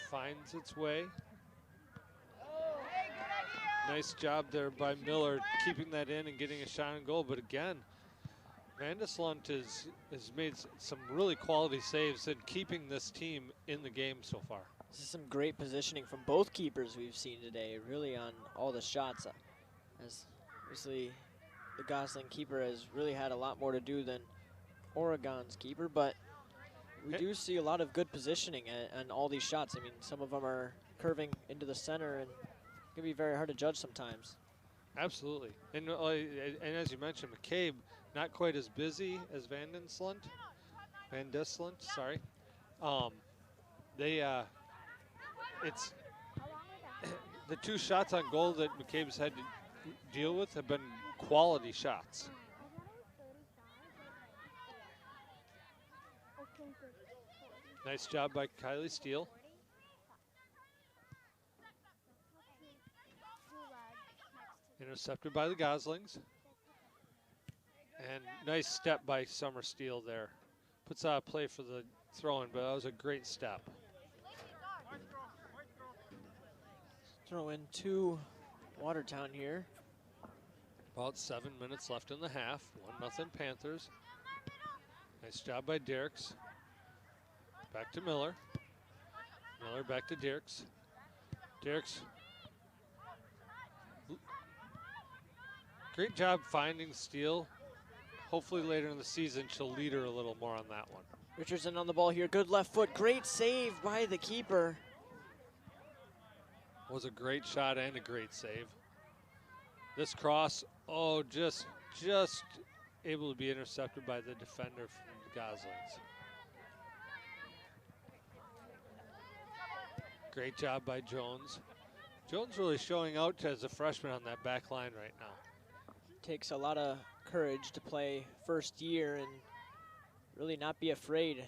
Speaker 2: finds its way. Nice job there by Miller keeping that in and getting a shot on goal. But again, Vanderslunt has made some really quality saves and keeping this team in the game so far.
Speaker 3: This is some great positioning from both keepers we've seen today, really on all the shots. As obviously the Gosling keeper has really had a lot more to do than Oregon's keeper, but we do see a lot of good positioning on all these shots. I mean, some of them are curving into the center, and it can be very hard to judge sometimes. Absolutely.
Speaker 2: And as you mentioned, McCabe not quite as busy as Vanderslunt, sorry. It's the two shots on goal that McCabe's had to deal with have been quality shots. Nice job by Kylie Steele. Intercepted by the Goslings. And nice step by Summer Steele there. Puts out a play for the throw-in, but that was a great step.
Speaker 3: Throw in to Watertown here.
Speaker 2: About 7 minutes left in the half. 1-0 Panthers. Nice job by Derricks. Back to Miller. Miller back to Derricks. Derricks. Great job finding Steele. Hopefully later in the season she'll lead her a little more on that one.
Speaker 3: Richardson on the ball here. Good left foot. Great save by the keeper.
Speaker 2: Was a great shot and a great save. This cross, oh, just able to be intercepted by the defender from the Goslings. Great job by Jones. Jones really showing out as a freshman on that back line right now.
Speaker 3: Takes a lot of courage to play first year and really not be afraid.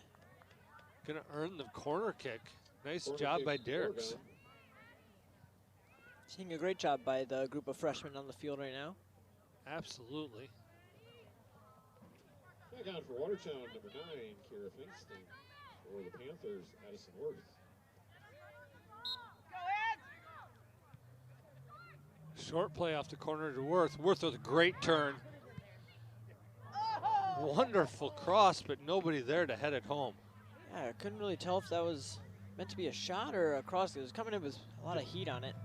Speaker 2: Gonna earn the corner kick. Nice job by Derricks.
Speaker 3: Seeing a great job by the group of freshmen on the field right now.
Speaker 2: Absolutely.
Speaker 1: Back on for Watertown, number 9, Kira Finston. For the Panthers, Addison Worth.
Speaker 2: Short play off the corner to Worth. Worth with a great turn. Wonderful cross, but nobody there to head it home.
Speaker 3: Yeah, I couldn't really tell if that was meant to be a shot or a cross. It was coming in with a lot of heat on it.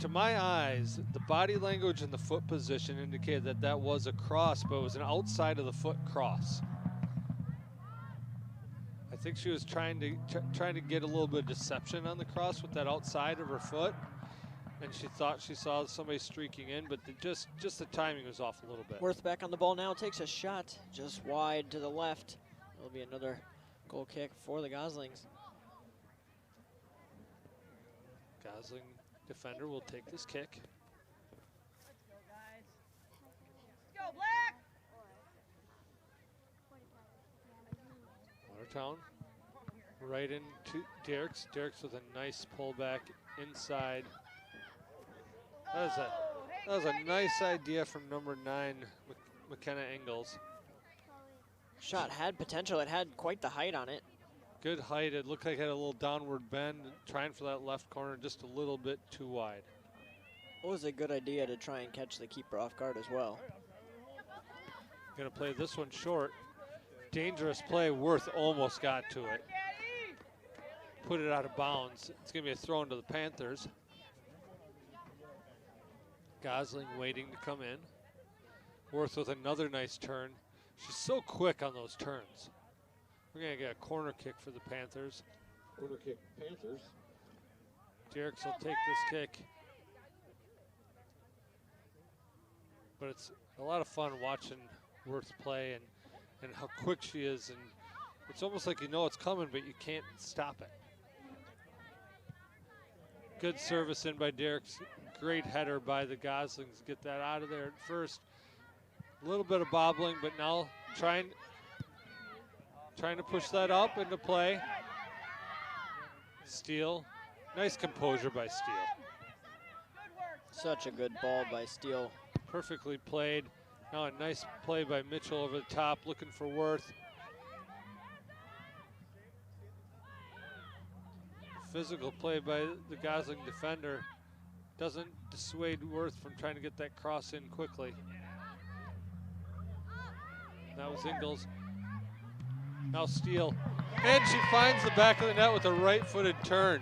Speaker 2: To my eyes, the body language and the foot position indicated that that was a cross, but it was an outside of the foot cross. I think she was trying to get a little bit of deception on the cross with that outside of her foot, and she thought she saw somebody streaking in, but just the timing was off a little bit.
Speaker 3: Worth back on the ball now, takes a shot just wide to the left. It'll be another goal kick for the Goslings.
Speaker 2: Gosling defender will take this kick.
Speaker 4: Let's go, guys. Let's go, Black!
Speaker 2: Watertown right into Derricks. Derricks with a nice pullback inside. That was a nice idea from number 9, McKenna Ingalls.
Speaker 3: Shot had potential. It had quite the height on it.
Speaker 2: Good height. It looked like it had a little downward bend, trying for that left corner just a little bit too wide.
Speaker 3: It was a good idea to try and catch the keeper off guard as well.
Speaker 2: Gonna play this one short. Dangerous play. Worth almost got to it. Put it out of bounds. It's gonna be a throw into the Panthers. Gosling waiting to come in. Worth with another nice turn. She's so quick on those turns. We're going to get a corner kick for the Panthers.
Speaker 1: Corner kick, Panthers.
Speaker 2: Derricks will take this kick. But it's a lot of fun watching Worth play and how quick she is. And it's almost like you know it's coming, but you can't stop it. Good service in by Derricks. Great header by the Goslings. Get that out of there at first. A little bit of bobbling, but now trying to push that up into play. Steele. Nice composure by Steele.
Speaker 3: Such a good ball by Steele.
Speaker 2: Perfectly played. Now a nice play by Mitchell over the top, looking for Worth. Physical play by the Gosling defender doesn't dissuade Worth from trying to get that cross in quickly. That was Ingalls. Now Steele. And she finds the back of the net with a right-footed turn.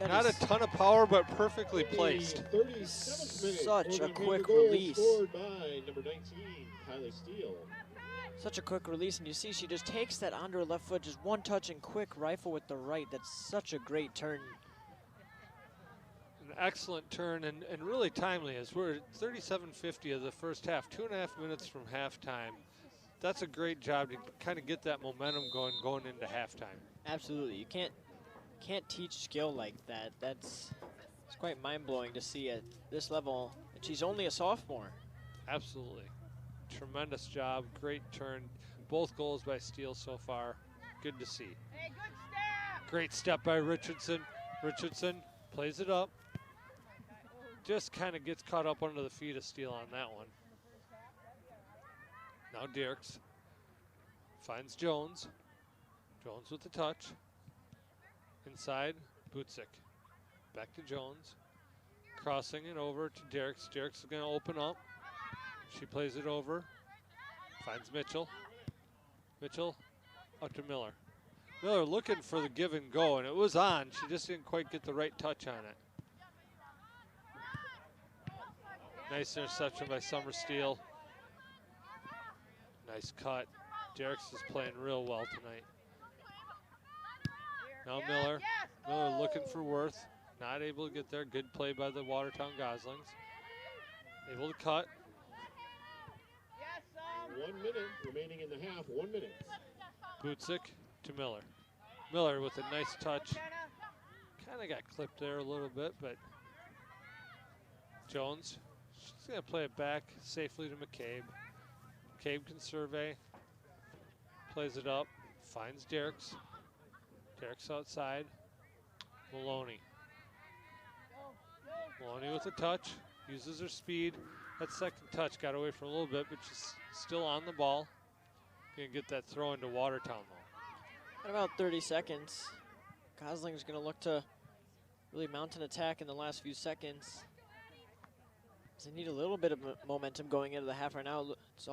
Speaker 2: Not a ton of power, but perfectly placed.
Speaker 1: 37th minute.
Speaker 3: Such a quick
Speaker 1: goal
Speaker 3: release.
Speaker 1: Scored by number 19, Kylie Steele.
Speaker 3: Such a quick release, and you see she just takes that onto her left foot, just one touch and quick rifle with the right. That's such a great turn.
Speaker 2: An excellent turn and really timely as we're at 37:50 of the first half, 2.5 minutes from halftime. That's a great job to kind of get that momentum going into halftime.
Speaker 3: Absolutely, you can't teach skill like that. It's quite mind-blowing to see at this level, and she's only a sophomore.
Speaker 2: Absolutely. Tremendous job, great turn. Both goals by Steele so far. Good to see.
Speaker 4: Hey, good step.
Speaker 2: Great step by Richardson. Richardson plays it up. Just kind of gets caught up under the feet of Steele on that one. Now Derricks finds Jones. Jones with the touch. Inside, Butzik. Back to Jones. Crossing it over to Derricks. Derricks is going to open up. She plays it over. Finds Mitchell. Mitchell up to Miller. Miller looking for the give and go, and it was on. She just didn't quite get the right touch on it. Nice interception by Summer Steele. Nice cut. Derricks is playing real well tonight. Now Miller. Miller looking for Worth. Not able to get there. Good play by the Watertown Goslings. Able to cut.
Speaker 1: 1 minute remaining in the half. 1 minute.
Speaker 2: Butzik to Miller. Miller with a nice touch. Kind of got clipped there a little bit, but Jones. She's going to play it back safely to McCabe. McCabe can survey. Plays it up. Finds Derricks. Derricks outside. Maloney. Maloney with a touch. Uses her speed. That second touch got away from a little bit, but she's still on the ball. Gonna get that throw into Watertown though.
Speaker 3: At about 30 seconds, Gosling's gonna look to really mount an attack in the last few seconds. They need a little bit of momentum going into the half right now. It's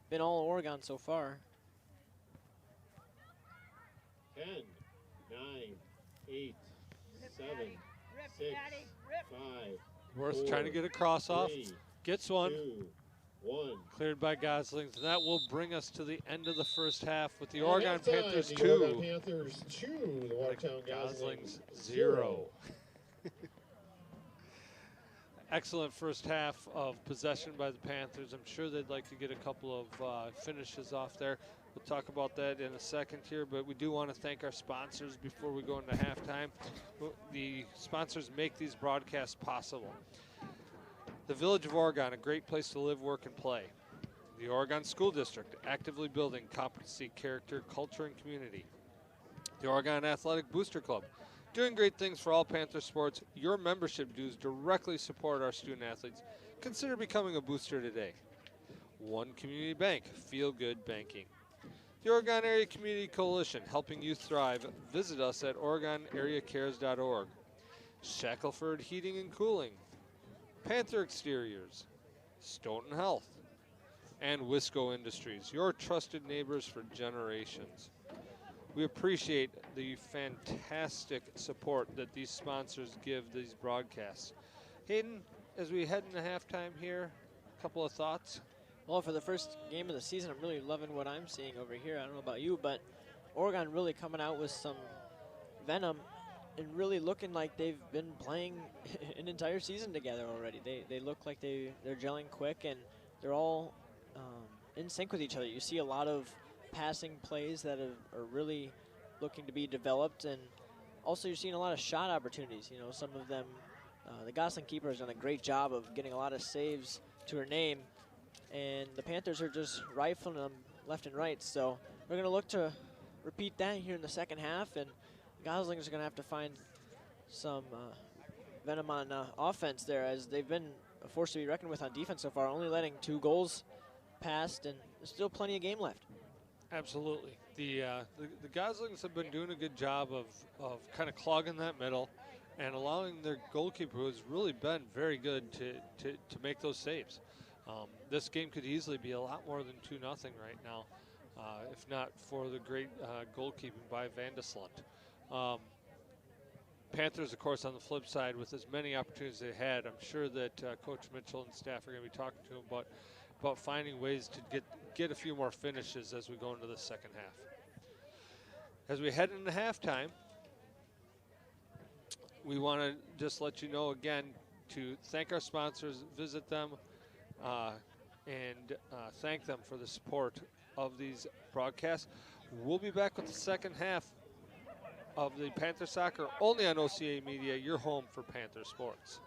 Speaker 3: been all Oregon so far.
Speaker 1: 10, 9, 8, 7, 6, 5.
Speaker 2: Worth trying to get a cross off. Gets one.
Speaker 1: 2, 1.
Speaker 2: Cleared by Goslings. And that will bring us to the end of the first half with the Oregon Panthers 2.
Speaker 1: The Oregon Panthers 2. The Watertown Goslings
Speaker 2: 0. Excellent first half of possession by the Panthers. I'm sure they'd like to get a couple of finishes off there. We'll talk about that in a second here, but we do want to thank our sponsors before we go into halftime. The sponsors make these broadcasts possible. The Village of Oregon, a great place to live, work, and play. The Oregon School District, actively building competency, character, culture, and community. The Oregon Athletic Booster Club, doing great things for all Panther sports. Your membership dues directly support our student athletes. Consider becoming a booster today. One Community Bank, feel good banking. The Oregon Area Community Coalition, helping youth thrive. Visit us at OregonAreaCares.org. Shackelford Heating and Cooling. Panther Exteriors. Stoughton Health. And Wisco Industries, your trusted neighbors for generations. We appreciate the fantastic support that these sponsors give these broadcasts. Hayden, as we head into halftime here, a couple of thoughts.
Speaker 3: Well, for the first game of the season, I'm really loving what I'm seeing over here. I don't know about you, but Oregon really coming out with some venom and really looking like they've been playing an entire season together already. They look like they're gelling quick, and they're all in sync with each other. You see a lot of passing plays that are really looking to be developed, and also you're seeing a lot of shot opportunities. You know, some of them, the Gosling keeper has done a great job of getting a lot of saves to her name, and the Panthers are just rifling them left and right. So we're going to look to repeat that here in the second half, and Goslings are going to have to find some venom on offense there, as they've been a force to be reckoned with on defense so far, only letting 2 goals passed, and there's still plenty of game left.
Speaker 2: Absolutely. The Goslings have been doing a good job of kind of clogging that middle and allowing their goalkeeper, who has really been very good, to make those saves. This game could easily be a lot more than 2-0 right now, if not for the great goalkeeping by Vandeslunt. Panthers, of course, on the flip side, with as many opportunities they had, I'm sure that Coach Mitchell and staff are going to be talking to them about finding ways to get a few more finishes as we go into the second half. As we head into halftime, we want to just let you know again to thank our sponsors, visit them, and thank them for the support of these broadcasts. We'll be back with the second half of the Panther Soccer only on OCA Media, your home for Panther sports.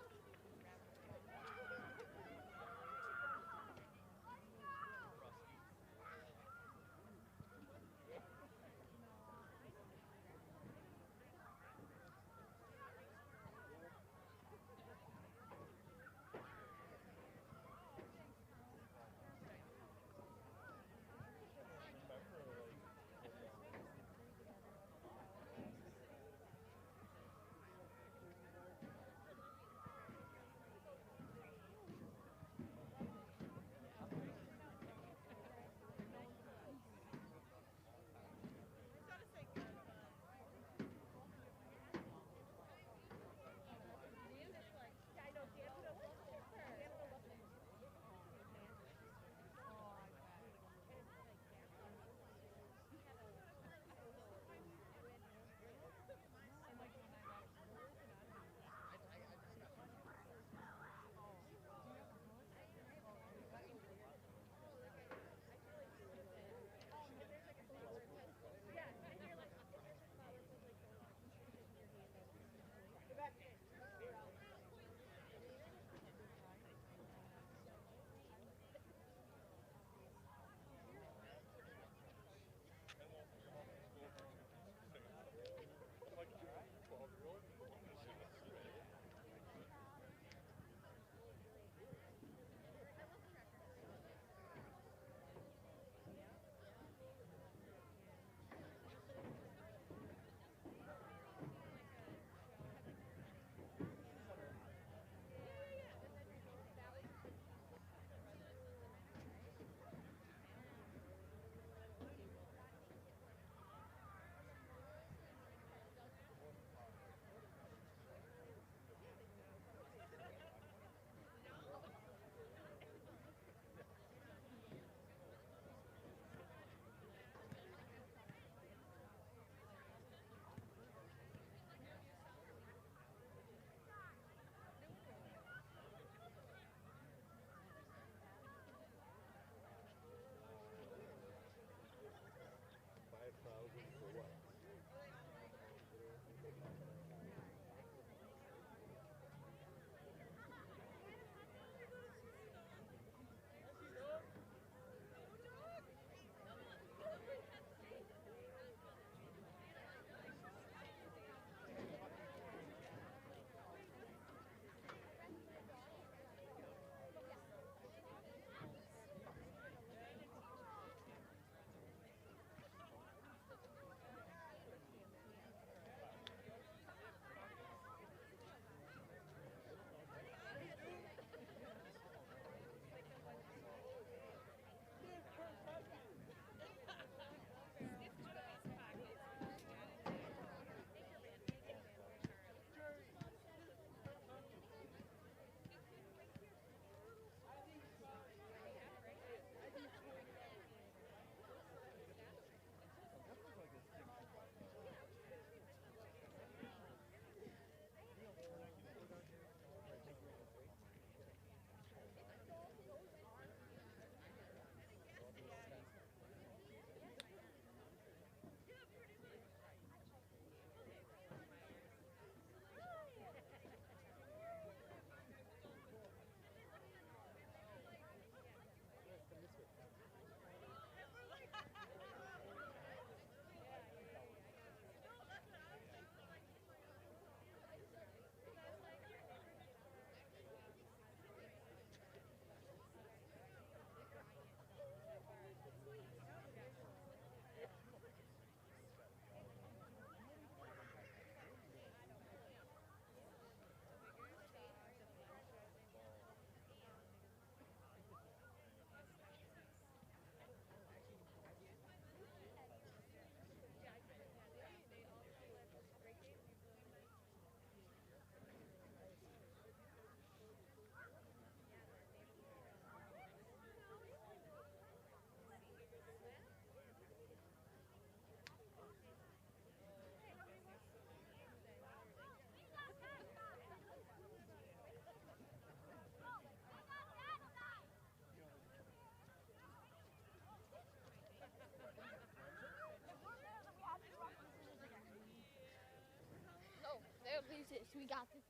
Speaker 5: We got this.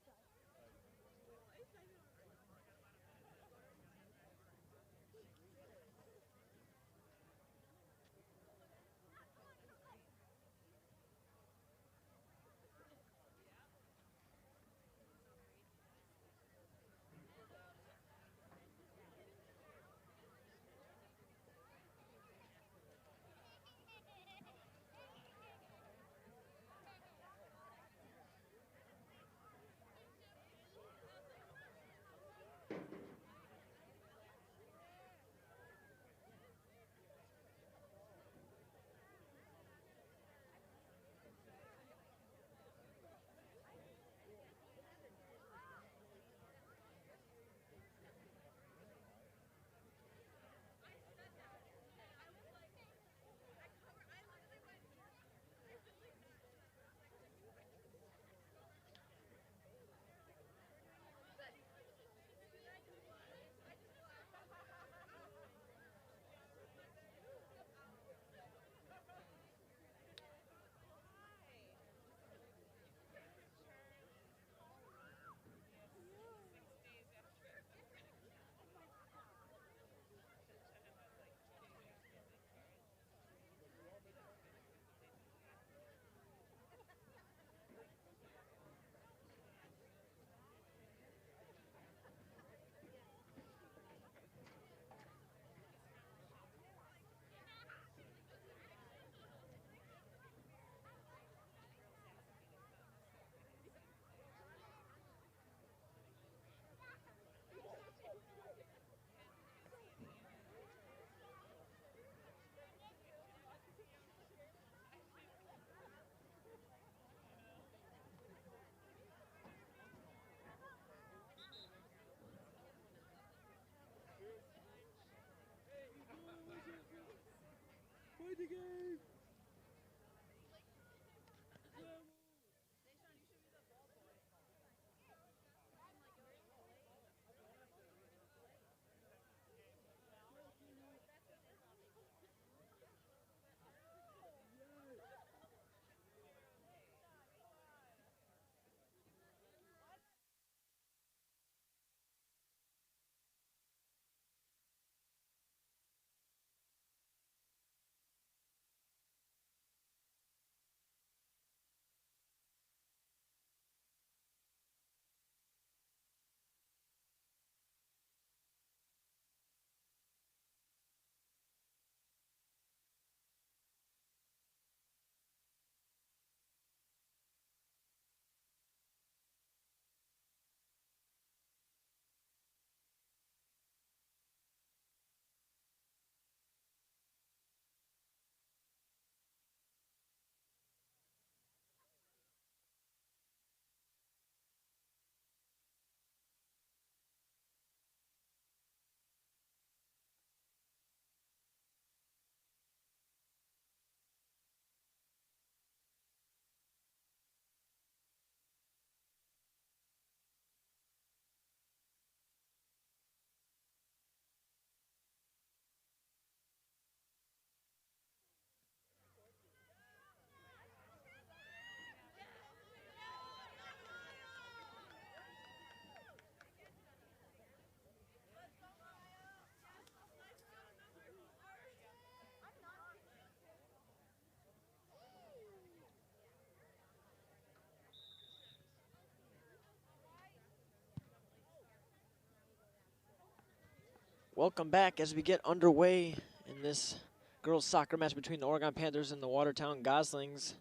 Speaker 3: Welcome back as we get underway in this girls soccer match between the Oregon Panthers and the Watertown Goslings.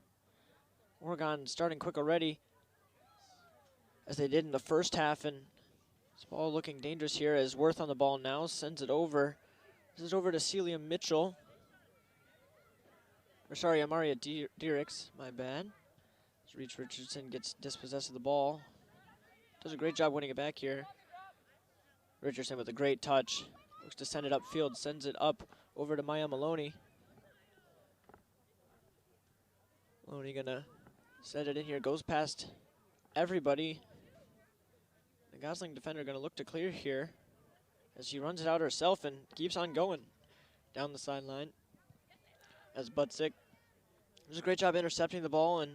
Speaker 3: Oregon starting quick already, as they did in the first half, and this ball looking dangerous here as Worth on the ball now, sends it over. This is over to Celia Mitchell. Or sorry, Amaria Diericks, my bad. As Reach Richardson gets dispossessed of the ball. Does a great job winning it back here. Richardson with a great touch. Looks to send it upfield, sends it up over to Maya Maloney. Maloney gonna set it in here, goes past everybody. The Gosling defender gonna look to clear here as she runs it out herself and keeps on going down the sideline. As Butzik does a great job intercepting the ball and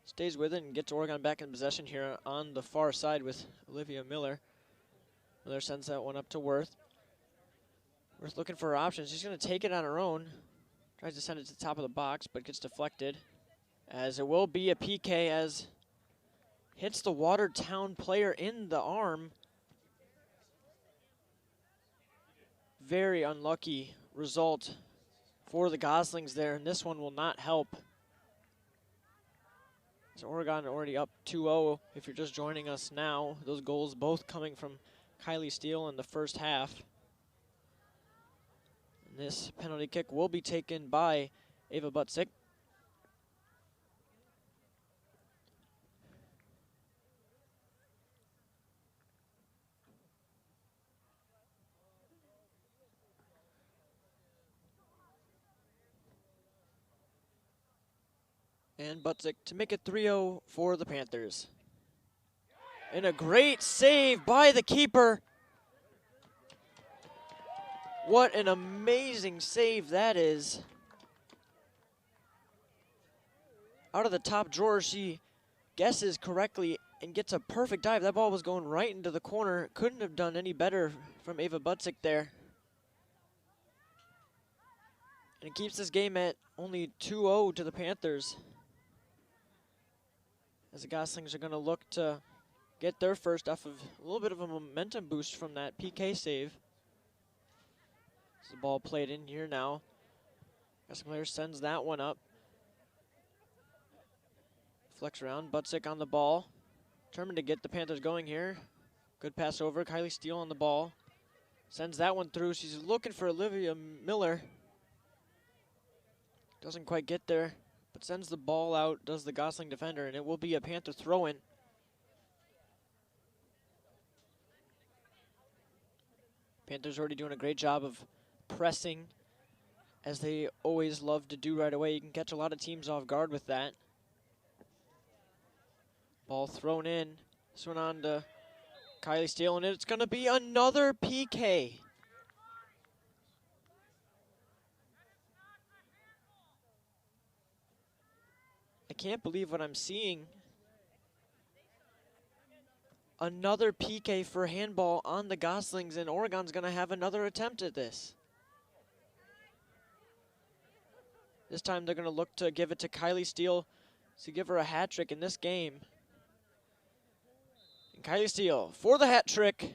Speaker 3: stays with it and gets Oregon back in possession here on the far side with Olivia Miller. Miller sends that one up to Worth. Worth looking for her options. She's going to take it on her own. Tries to send it to the top of the box, but gets deflected. As it will be a PK as hits the Watertown player in the arm. Very unlucky result for the Goslings there, and this one will not help. So Oregon already up 2-0 if you're just joining us now. Those goals both coming from Kylie Steele in the first half. And this penalty kick will be taken by Ava Butzik. And Butzik to make it 3-0 for the Panthers. And a great save by the keeper. What an amazing save that is. Out of the top drawer, she guesses correctly and gets a perfect dive. That ball was going right into the corner. Couldn't have done any better from Ava Butzik there. And it keeps this game at only 2-0 to the Panthers, as the Goslings are going to look to get their first off of a little bit of a momentum boost from that PK save. As the ball played in here now. Gosling player sends that one up. Flex around, Butzik on the ball. Determined to get the Panthers going here. Good pass over, Kylie Steele on the ball. Sends that one through, she's looking for Olivia Miller. Doesn't quite get there, but sends the ball out, does the Gosling defender, and it will be a Panther throw-in. Panthers already doing a great job of pressing, as they always love to do right away. You can catch a lot of teams off guard with that. Ball thrown in. This one on to Kylie Steele, and it's going to be another PK. I can't believe what I'm seeing. Another PK for handball on the Goslings, and Oregon's going to have another attempt at this. This time they're going to look to give it to Kylie Steele to give her a hat trick in this game. And Kylie Steele for the hat trick.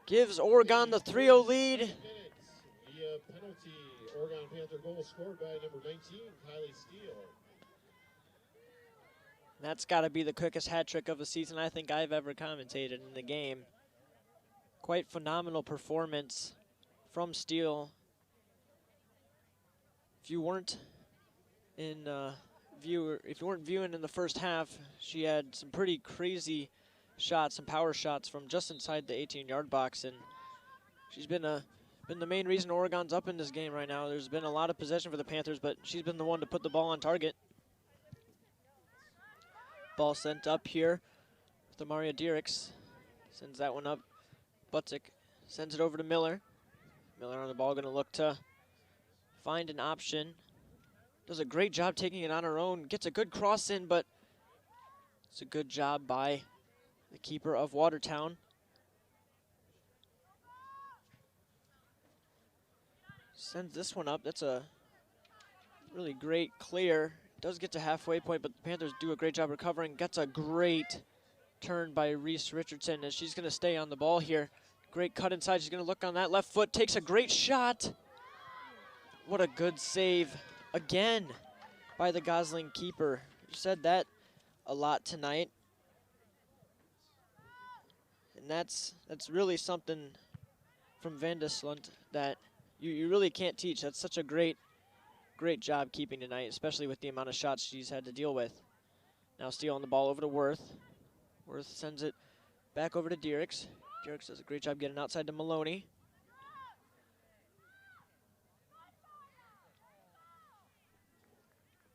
Speaker 3: Gives Oregon the 3-0 lead.
Speaker 1: Via penalty, Oregon Panther goal scored by number 19, Kylie Steele.
Speaker 3: That's got to be the quickest hat trick of the season I think I've ever commentated in the game. Quite phenomenal performance from Steele. If you weren't viewing in the first half, she had some pretty crazy shots, some power shots from just inside the 18-yard box, and she's been the main reason Oregon's up in this game right now. There's been a lot of possession for the Panthers, but she's been the one to put the ball on target. Ball sent up here to Maria Diericks. Sends that one up. Butzik sends it over to Miller. Miller on the ball, going to look to find an option. Does a great job taking it on her own. Gets a good cross in, but it's a good job by the keeper of Watertown. Sends this one up. That's a really great clear. Does get to halfway point, but the Panthers do a great job recovering. Gets a great turn by Reese Richardson as she's going to stay on the ball here. Great cut inside. She's going to look on that left foot. Takes a great shot. What a good save again by the Gosling keeper. You said that a lot tonight. And that's really something from Vandeslunt that you really can't teach. That's such a great job keeping tonight, especially with the amount of shots she's had to deal with. Now Steele on the ball over to Worth. Worth sends it back over to Diericks. Diericks does a great job getting outside to Maloney.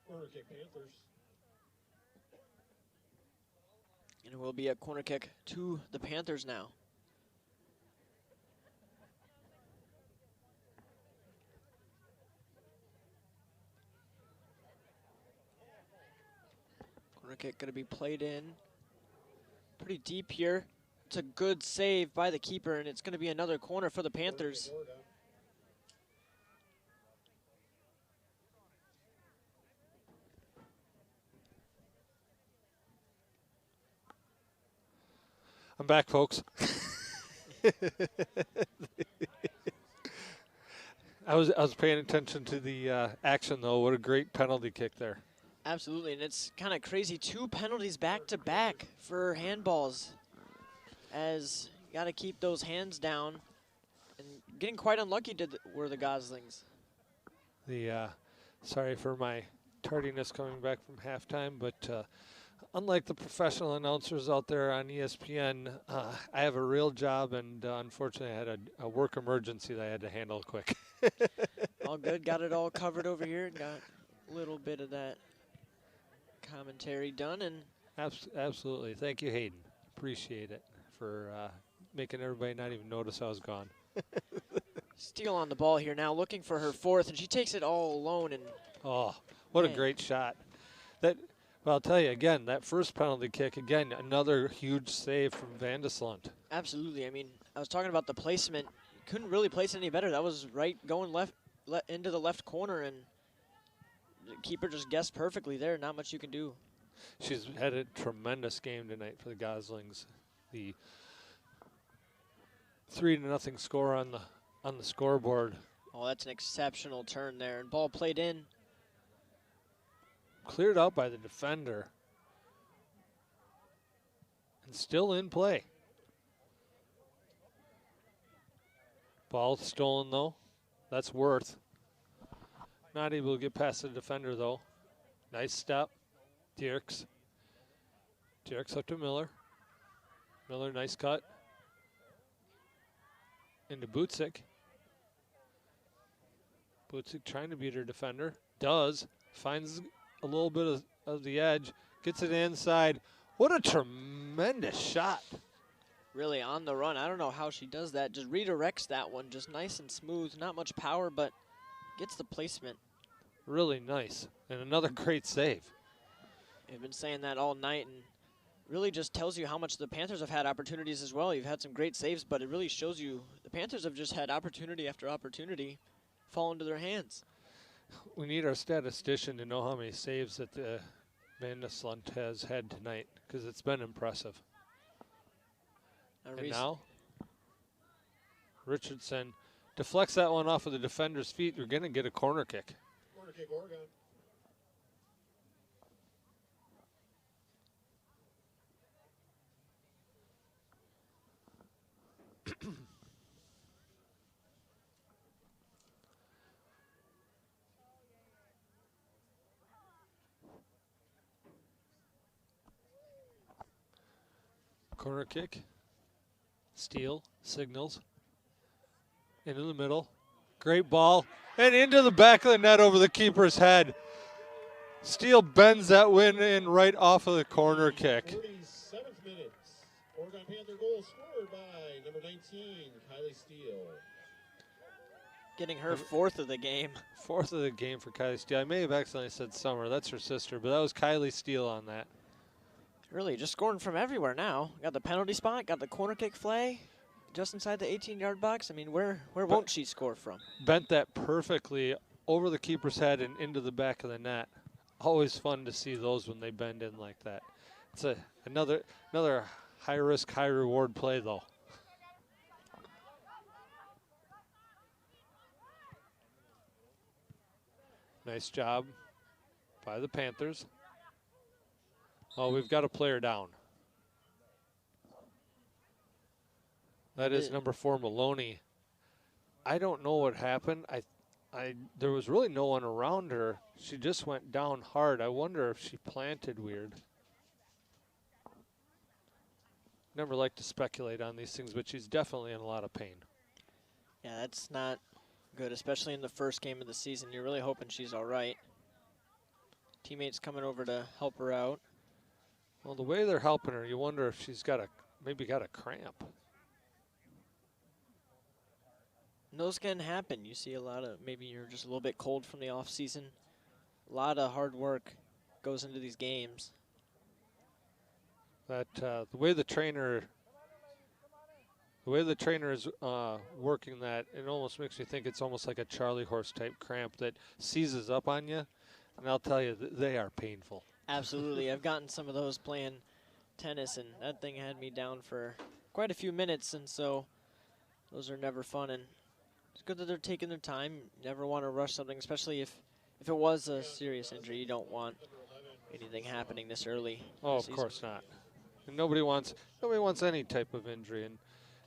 Speaker 1: Corner kick, Panthers.
Speaker 3: And it will be a corner kick to the Panthers now. Corner kick going to be played in. Pretty deep here. It's a good save by the keeper, and it's going to be another corner for the Panthers.
Speaker 2: I'm back, folks. I was paying attention to the action, though. What a great penalty kick there.
Speaker 3: Absolutely, and it's kind of crazy. 2 penalties back-to-back for handballs, as you got to keep those hands down. And getting quite unlucky were the Goslings.
Speaker 2: Sorry for my tardiness coming back from halftime, but unlike the professional announcers out there on ESPN, I have a real job, and unfortunately I had a work emergency that I had to handle quick.
Speaker 3: All good. Got it all covered over here. Got a little bit of that commentary done. And
Speaker 2: Absolutely. Thank you, Hayden. Appreciate it for making everybody not even notice I was gone.
Speaker 3: Steele on the ball here now, looking for her 4th, and she takes it all alone. And
Speaker 2: oh, what
Speaker 3: man,
Speaker 2: a great shot. Well, I'll tell you again, that first penalty kick, again, another huge save from Vandeslund.
Speaker 3: Absolutely. I mean, I was talking about the placement. Couldn't really place it any better. That was right going left into the left corner, and the keeper just guessed perfectly there. Not much you can do.
Speaker 2: She's had a tremendous game tonight for the Goslings. The 3-0 score on the scoreboard.
Speaker 3: Oh, that's an exceptional turn there. And ball played in.
Speaker 2: Cleared out by the defender. And still in play. Ball stolen, though. That's Worth. Not able to get past the defender, though. Nice step. Dierks. Dierks up to Miller. Miller, nice cut. Into Butzik. Butzik trying to beat her defender. Does. Finds a little bit of the edge. Gets it inside. What a tremendous shot.
Speaker 3: Really on the run. I don't know how she does that. Just redirects that one. Just nice and smooth. Not much power, but gets the placement.
Speaker 2: Really nice. And another great save.
Speaker 3: I've been saying that all night, and really just tells you how much the Panthers have had opportunities as well. You've had some great saves, but it really shows you the Panthers have just had opportunity after opportunity fall into their hands.
Speaker 2: We need our statistician to know how many saves that the Vandeslund has had tonight, because it's been impressive. And now, Richardson deflects that one off of the defender's feet. You're going to get a corner kick.
Speaker 1: Corner kick, Oregon.
Speaker 2: Corner kick. Steele signals. Into the middle. Great ball. And into the back of the net over the keeper's head. Steele bends that win in right off of the corner kick.
Speaker 1: 47th minute. Oregon Panther goal scored by number 19, Kylie Steele.
Speaker 3: Getting her 4th of the game.
Speaker 2: 4th of the game for Kylie Steele. I may have accidentally said Summer. That's her sister, but that was Kylie Steele on that.
Speaker 3: Really just scoring from everywhere now. Got the penalty spot, got the corner kick flag, just inside the 18-yard box. I mean, where won't she score from?
Speaker 2: Bent that perfectly over the keeper's head and into the back of the net. Always fun to see those when they bend in like that. It's another high-risk, high-reward play, though. Nice job by the Panthers. Oh, we've got a player down. That is number 4, Maloney. I don't know what happened. There was really no one around her. She just went down hard. I wonder if she planted weird. Never like to speculate on these things, but she's definitely in a lot of pain.
Speaker 3: Yeah, that's not good, especially in the first game of the season. You're really hoping she's all right. Teammates coming over to help her out.
Speaker 2: Well, the way they're helping her, you wonder if she's maybe got a cramp.
Speaker 3: And those can happen. You see a lot of, maybe you're just a little bit cold from the off season. A lot of hard work goes into these games.
Speaker 2: That the way the trainer is working that, it almost makes me think it's almost like a Charlie horse type cramp that seizes up on you. And I'll tell you, they are painful.
Speaker 3: Absolutely. I've gotten some of those playing tennis, and that thing had me down for quite a few minutes, and so those are never fun. And it's good that they're taking their time. You never want to rush something, especially if it was a serious injury. You don't want anything happening this early.
Speaker 2: Oh, of course not. And nobody wants any type of injury, and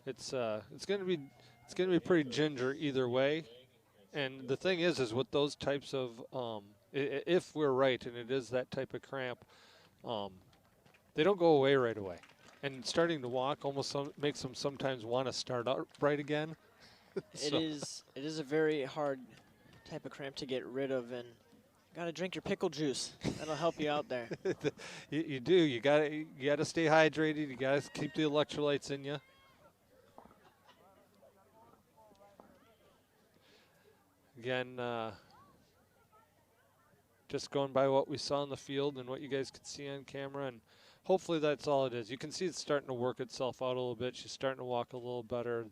Speaker 2: it's going to be pretty ginger either way. And the thing is with those types of if we're right and it is that type of cramp, they don't go away right away. And starting to walk almost makes them sometimes want to start out right again.
Speaker 3: It is a very hard type of cramp to get rid of, and you gotta drink your pickle juice. That'll help you out there.
Speaker 2: You do. You gotta stay hydrated. You gotta keep the electrolytes in you. Again, just going by what we saw in the field and what you guys could see on camera, and hopefully that's all it is. You can see it's starting to work itself out a little bit. She's starting to walk a little better.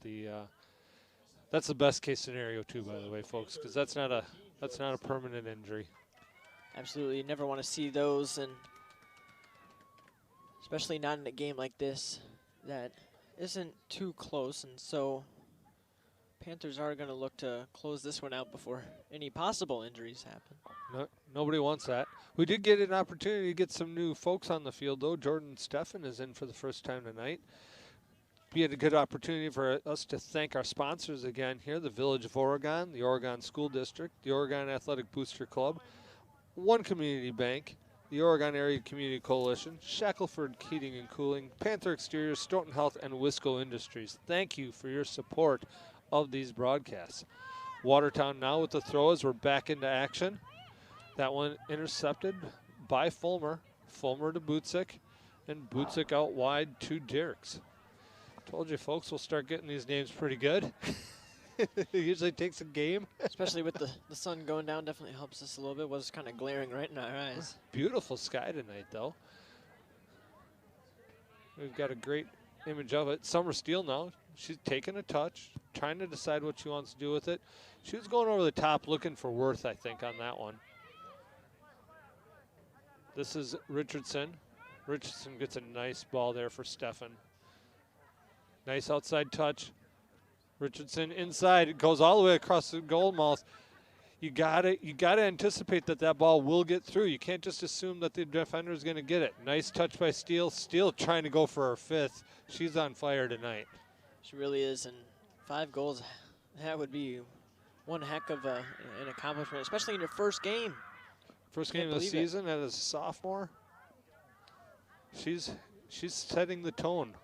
Speaker 2: That's the best case scenario too, by the way, folks, because that's not a permanent injury.
Speaker 3: Absolutely, you never want to see those, and especially not in a game like this that isn't too close, and so Panthers are going to look to close this one out before any possible injuries happen.
Speaker 2: No, nobody wants that. We did get an opportunity to get some new folks on the field, though. Jordan Steffen is in for the first time tonight. Be a good opportunity for us to thank our sponsors again here, the Village of Oregon, the Oregon School District, the Oregon Athletic Booster Club, One Community Bank, the Oregon Area Community Coalition, Shackelford Heating and Cooling, Panther Exteriors, Stoughton Health, and Wisco Industries. Thank you for your support of these broadcasts. Watertown now with the throw as we're back into action. That one intercepted by Fulmer. Fulmer to Butzik, and Butzik out wide to Dirks. Told you, folks, we'll start getting these names pretty good. It usually takes a game.
Speaker 3: Especially with the sun going down, definitely helps us a little bit. It was kind of glaring right in our eyes.
Speaker 2: Beautiful sky tonight, though. We've got a great image of it. Summer Steele now. She's taking a touch, trying to decide what she wants to do with it. She was going over the top looking for Worth, I think, on that one. This is Richardson. Richardson gets a nice ball there for Steffen. Nice outside touch. Richardson inside. It goes all the way across the goal mouth. You gotta anticipate that ball will get through. You can't just assume that the defender is going to get it. Nice touch by Steele. Steele trying to go for her fifth. She's on fire tonight.
Speaker 3: She really is, and 5 goals, that would be one heck of an accomplishment, especially in your first game.
Speaker 2: First game of the season as a sophomore. She's setting the tone.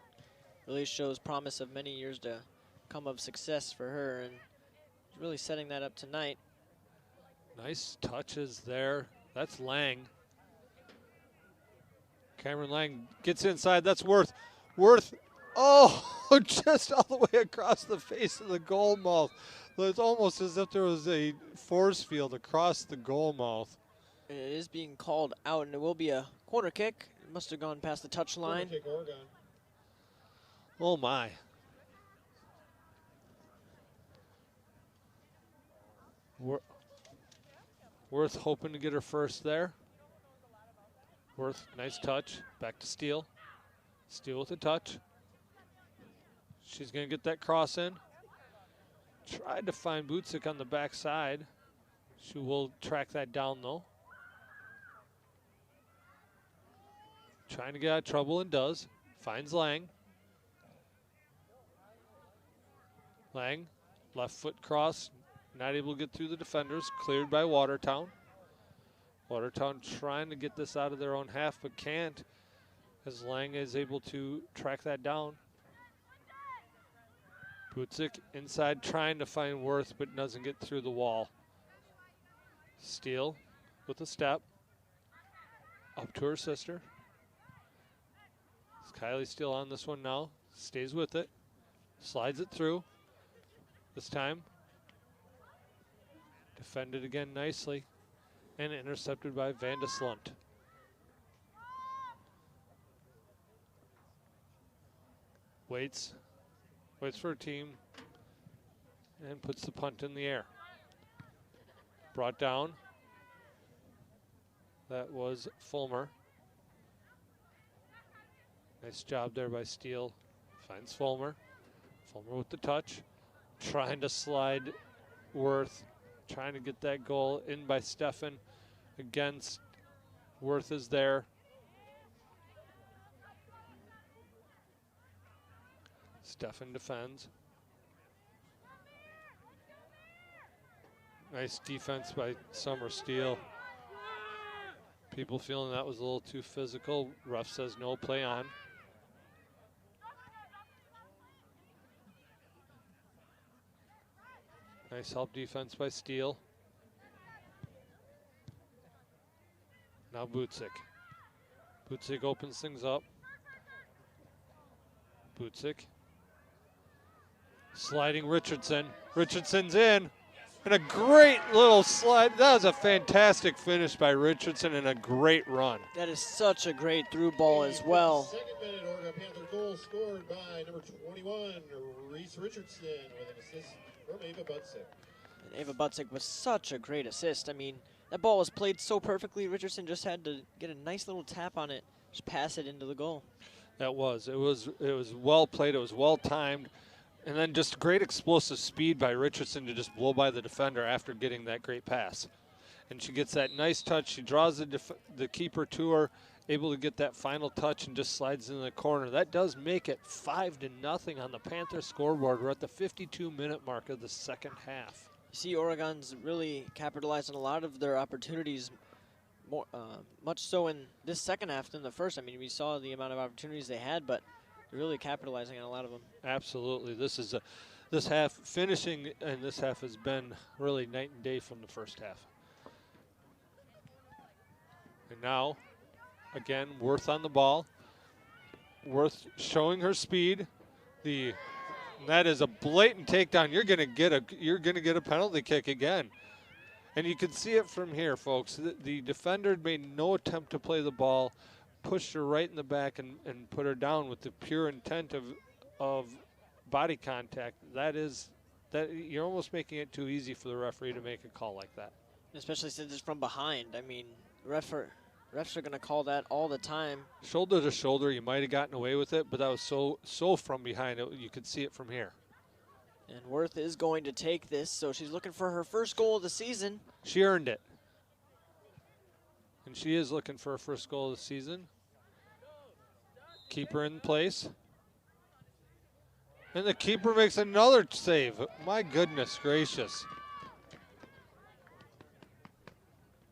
Speaker 3: Really shows promise of many years to come of success for her, and really setting that up tonight.
Speaker 2: Nice touches there. That's Lang. Cameron Lang gets inside. That's Worth. Worth, oh, just all the way across the face of the goal mouth. It's almost as if there was a force field across the goal mouth.
Speaker 3: And it is being called out, and it will be a corner kick. It must have gone past the touch line.
Speaker 1: Corner kick, Oregon.
Speaker 2: Oh, my. Worth hoping to get her first there. Worth, nice touch. Back to Steele. Steele with a touch. She's going to get that cross in. Tried to find Butzik on the backside. She will track that down, though. Trying to get out of trouble, and does. Finds Lang. Lang, left foot cross. Not able to get through the defenders. Cleared by Watertown. Watertown trying to get this out of their own half, but can't, as Lang is able to track that down. Butzik inside trying to find Worth, but doesn't get through the wall. Steele with a step. Up to her sister. Is Kylie Steele on this one now? Stays with it. Slides it through. This time. Defended again nicely. And intercepted by Vanda Slunt. Waits for a team, and puts the punt in the air. Brought down. That was Fulmer. Nice job there by Steele. Finds Fulmer. Fulmer with the touch. Trying to slide Worth. Trying to get that goal in by Steffen. Against Worth is there. Steffen defends. Nice defense by Summer Steele. People feeling that was a little too physical. Ref says no, play on. Nice help defense by Steele. Now Butzik. Butzik opens things up. Butzik. Sliding Richardson. Richardson's in. And a great little slide. That was a fantastic finish by Richardson and a great run.
Speaker 3: That is such a great through ball as well.
Speaker 1: Second minute, Oregon Panther goal scored by number 21, Reese Richardson, with an assist from Ava Butzik.
Speaker 3: And Ava Butzik was such a great assist. I mean, that ball was played so perfectly. Richardson just had to get a nice little tap on it, just pass it into the goal.
Speaker 2: That was. It was well played. It was well timed. And then just great explosive speed by Richardson to just blow by the defender after getting that great pass. And she gets that nice touch. She draws the keeper to her, able to get that final touch and just slides in the corner. That does make it 5-0 on the Panther scoreboard. We're at the 52-minute mark of the second half.
Speaker 3: You see Oregon's really capitalized on a lot of their opportunities, more, much so in this second half than the first. I mean, we saw the amount of opportunities they had, but they're really capitalizing on a lot of them.
Speaker 2: Absolutely. This half finishing, and this half has been really night and day from the first half. And now, again, Worth on the ball. Worth showing her speed. That is a blatant takedown. You're gonna get a penalty kick again. And you can see it from here, folks. The defender made no attempt to play the ball, pushed her right in the back and put her down with the pure intent of body contact. That you're almost making it too easy for the referee to make a call like that.
Speaker 3: Especially since it's from behind. I mean, refs are going to call that all the time.
Speaker 2: Shoulder to shoulder, you might have gotten away with it, but that was so from behind. You could see it from here.
Speaker 3: And Worth is going to take this, so she's looking for her first goal of the season.
Speaker 2: She earned it. And she is looking for her first goal of the season. Keeper in place. And the keeper makes another save. My goodness gracious.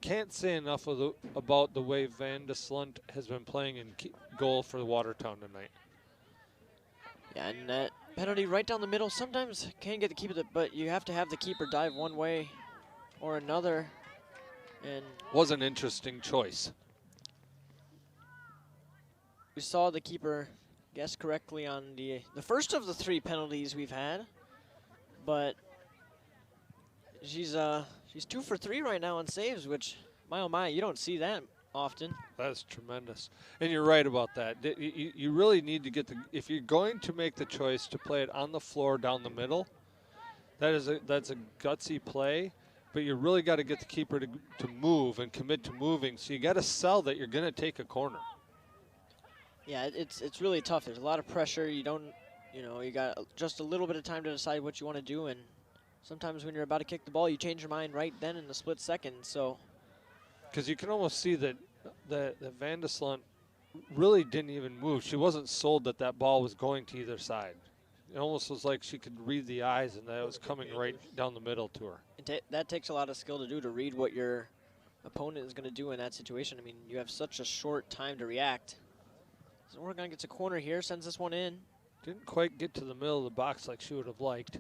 Speaker 2: Can't say enough about the way Van de Slunt has been playing in goal for the Watertown tonight.
Speaker 3: Yeah, and that penalty right down the middle sometimes can get the keeper, but you have to have the keeper dive one way or another. And
Speaker 2: was an interesting choice.
Speaker 3: We saw the keeper guess correctly on the first of the 3 penalties we've had, but she's 2 for 3 right now on saves, which, my oh my, you don't see that often.
Speaker 2: That's tremendous. And you're right about that. You really need to get if you're going to make the choice to play it on the floor down the middle, that's a gutsy play, but you really got to get the keeper to move and commit to moving. So you got to sell that you're going to take a corner.
Speaker 3: Yeah, it's really tough. There's a lot of pressure. You got just a little bit of time to decide what you want to do, and sometimes when you're about to kick the ball, you change your mind right then in the split second. So,
Speaker 2: because you can almost see that Van de Slunt really didn't even move. She wasn't sold that ball was going to either side. It almost was like she could read the eyes and that it was coming right down the middle to her.
Speaker 3: That takes a lot of skill to do, to read what your opponent is going to do in that situation. I mean, you have such a short time to react. So Oregon gets a corner here, sends this one in.
Speaker 2: Didn't quite get to the middle of the box like she would have liked.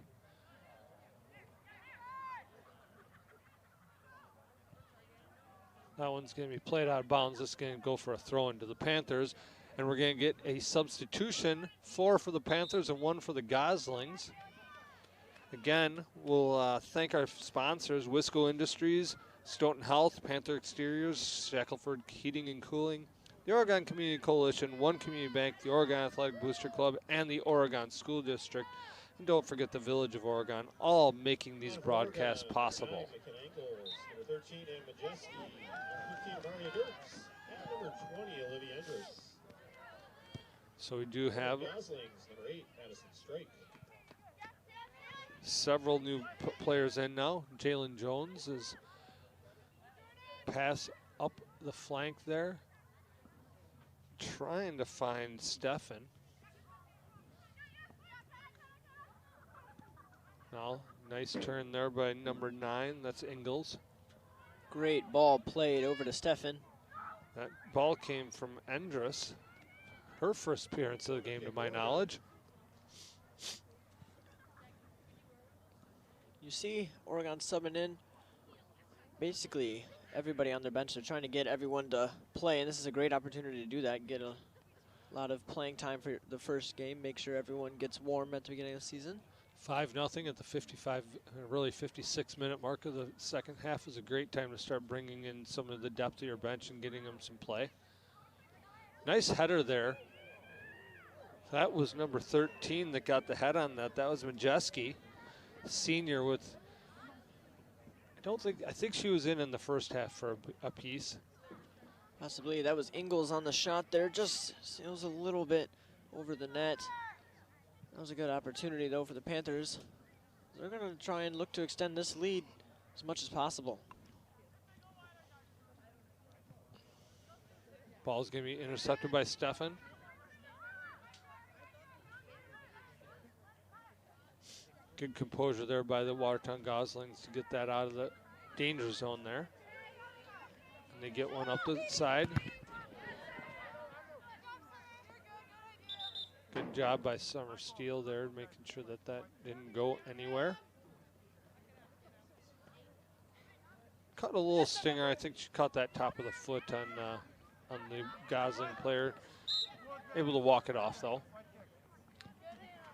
Speaker 2: That one's going to be played out of bounds. This is going to go for a throw into the Panthers. And we're going to get a substitution, 4 for the Panthers and 1 for the Goslings. Again, we'll thank our sponsors, Wisco Industries, Stoughton Health, Panther Exteriors, Shackelford Heating and Cooling, the Oregon Community Coalition, One Community Bank, the Oregon Athletic Booster Club, and the Oregon School District. And don't forget the Village of Oregon, all making these broadcasts possible.
Speaker 1: Number 13, Ann Majeski. Number 15, Maria Dirks. And number 20, Olivia Endress.
Speaker 2: So we do have
Speaker 1: Goslings, number 8, Addison Strike.
Speaker 2: several new players in now. Jalen Jones is pass up the flank there, trying to find Stefan. Now, nice turn there by number 9. That's Ingalls.
Speaker 3: Great ball played over to Stefan.
Speaker 2: That ball came from Endress. Her first appearance of the game, to my knowledge.
Speaker 3: You see Oregon subbing in. Basically, everybody on their bench, they're trying to get everyone to play, and this is a great opportunity to do that. Get a lot of playing time for the first game. Make sure everyone gets warm at the beginning of the season.
Speaker 2: 5-0 at the 55, really 56-minute mark of the second half is a great time to start bringing in some of the depth of your bench and getting them some play. Nice header there. That was number 13 that got the head on that. That was Majeski, senior with, I think she was in the first half for a piece.
Speaker 3: Possibly. That was Ingalls on the shot there. Just, it was a little bit over the net. That was a good opportunity, though, for the Panthers. They're going to try and look to extend this lead as much as possible.
Speaker 2: Ball's going to be intercepted by Stefan. Good composure there by the Watertown Goslings to get that out of the danger zone there. And they get one up the side. Good job by Summer Steele there, making sure that that didn't go anywhere. Caught a little stinger. I think she caught that top of the foot on the Gosling player. Able to walk it off, though.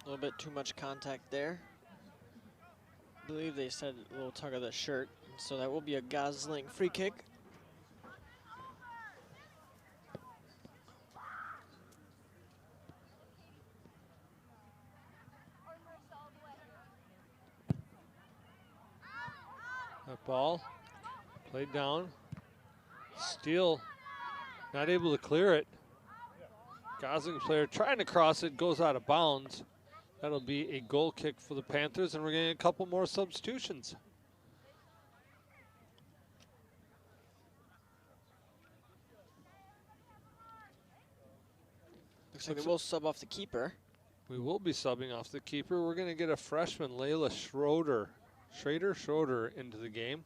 Speaker 3: A little bit too much contact there. I believe they said a little tug of the shirt, so that will be a Gosling free kick.
Speaker 2: That ball played down. Steele not able to clear it. Gosling player trying to cross it, goes out of bounds. That'll be a goal kick for the Panthers, and we're getting a couple more substitutions.
Speaker 3: Looks like they will sub off the keeper.
Speaker 2: We will be subbing off the keeper. We're going to get a freshman, Layla Schroeder into the game.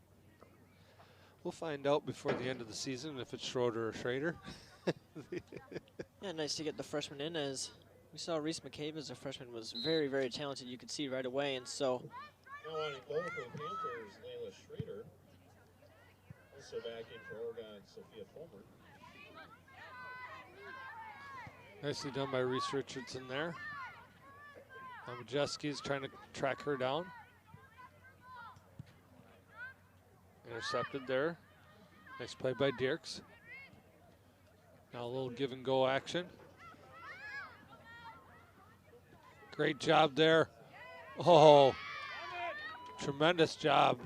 Speaker 2: We'll find out before the end of the season if it's Schroeder or Schrader.
Speaker 3: Yeah, nice to get the freshman in, as we saw Reese McCabe as a freshman was very, very talented. You could see right away, and so.
Speaker 1: Now on goal for the Panthers, Layla Schrader. Also back in for Oregon, Sophia Fulmer.
Speaker 2: Nicely done by Reese Richardson there. Majeski's trying to track her down. Intercepted there. Nice play by Dirks. Now a little give and go action. Great job there. Oh, tremendous job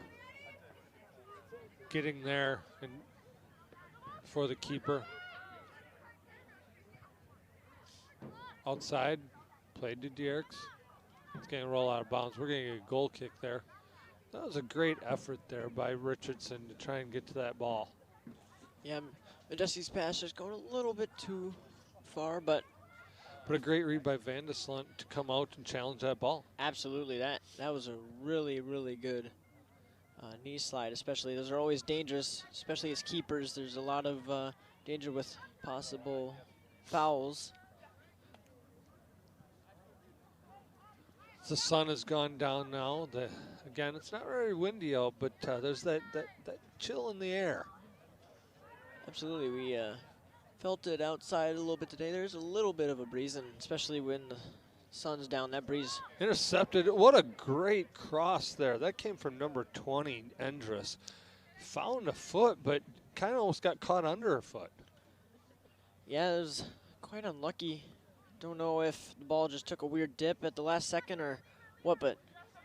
Speaker 2: getting there and for the keeper. Outside, played to Dirks. It's going to roll out of bounds. We're going to get a goal kick there. That was a great effort there by Richardson to try and get to that ball.
Speaker 3: Yeah, Majeski's pass just going a little bit too far, but
Speaker 2: a great read by Vandeslunt to come out and challenge that ball.
Speaker 3: absolutely, that was a really, really good knee slide, especially. Those are always dangerous, especially as keepers. There's a lot of danger with possible fouls.
Speaker 2: The sun has gone down now. Again, it's not very windy out, but there's that chill in the air.
Speaker 3: Absolutely, we felt it outside a little bit today. There's a little bit of a breeze, and especially when the sun's down, that breeze.
Speaker 2: Intercepted. What a great cross there. That came from number 20, Endress. Found a foot, but kind of almost got caught under her foot.
Speaker 3: Yeah, it was quite unlucky. Don't know if the ball just took a weird dip at the last second or what, but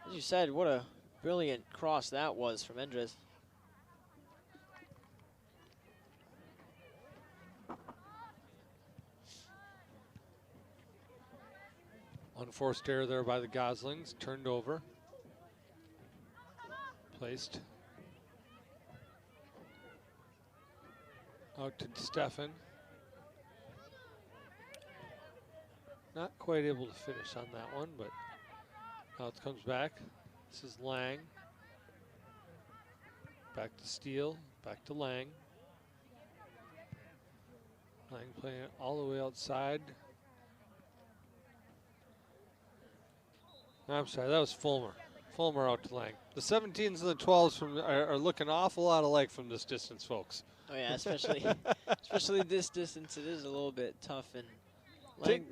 Speaker 3: as you said, what a brilliant cross that was from Endres.
Speaker 2: Unforced error there by the Goslings, turned over. Placed. Out to Stefan. Not quite able to finish on that one, but now it comes back. This is Lang. Back to Steele, back to Lang. Lang playing it all the way outside. I'm sorry, that was Fulmer. Fulmer out to Lang. The 17s and the 12s are looking an awful lot alike from this distance, folks.
Speaker 3: Oh yeah, especially this distance, it is a little bit tough, and Lang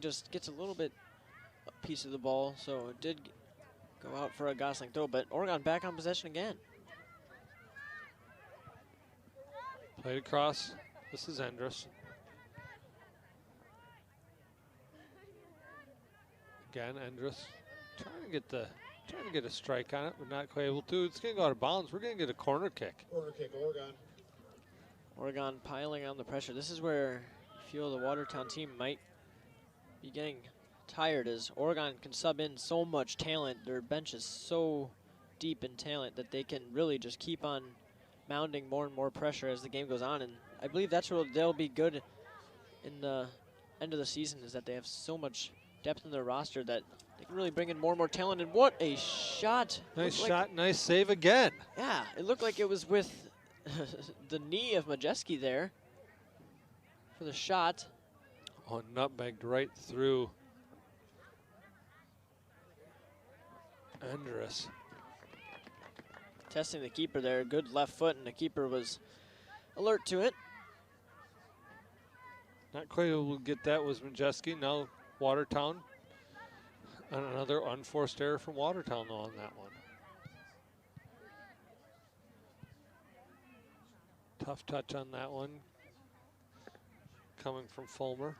Speaker 3: just gets a little bit a piece of the ball, so it did go out for a Gosling throw, but Oregon back on possession again.
Speaker 2: Played across. This is Endres. Again, Endres trying to get a strike on it, but not quite able to. It's going to go out of bounds. We're going to get a corner kick.
Speaker 1: Corner kick, Oregon.
Speaker 3: Oregon piling on the pressure. This is where I feel the Watertown team might be getting tired, as Oregon can sub in so much talent. Their bench is so deep in talent that they can really just keep on mounting more and more pressure as the game goes on. And I believe that's where they'll be good in the end of the season, is that they have so much depth in their roster that they can really bring in more and more talent. And what a shot.
Speaker 2: Nice shot, nice save again.
Speaker 3: Yeah, it looked like it was with the knee of Majeski there for the shot.
Speaker 2: Oh, nutmegged right through Endres.
Speaker 3: Testing the keeper there, good left foot, and the keeper was alert to it.
Speaker 2: Not quite able to get that was Majeski. Now Watertown. And another unforced error from Watertown though on that one. Tough touch on that one. Coming from Fulmer.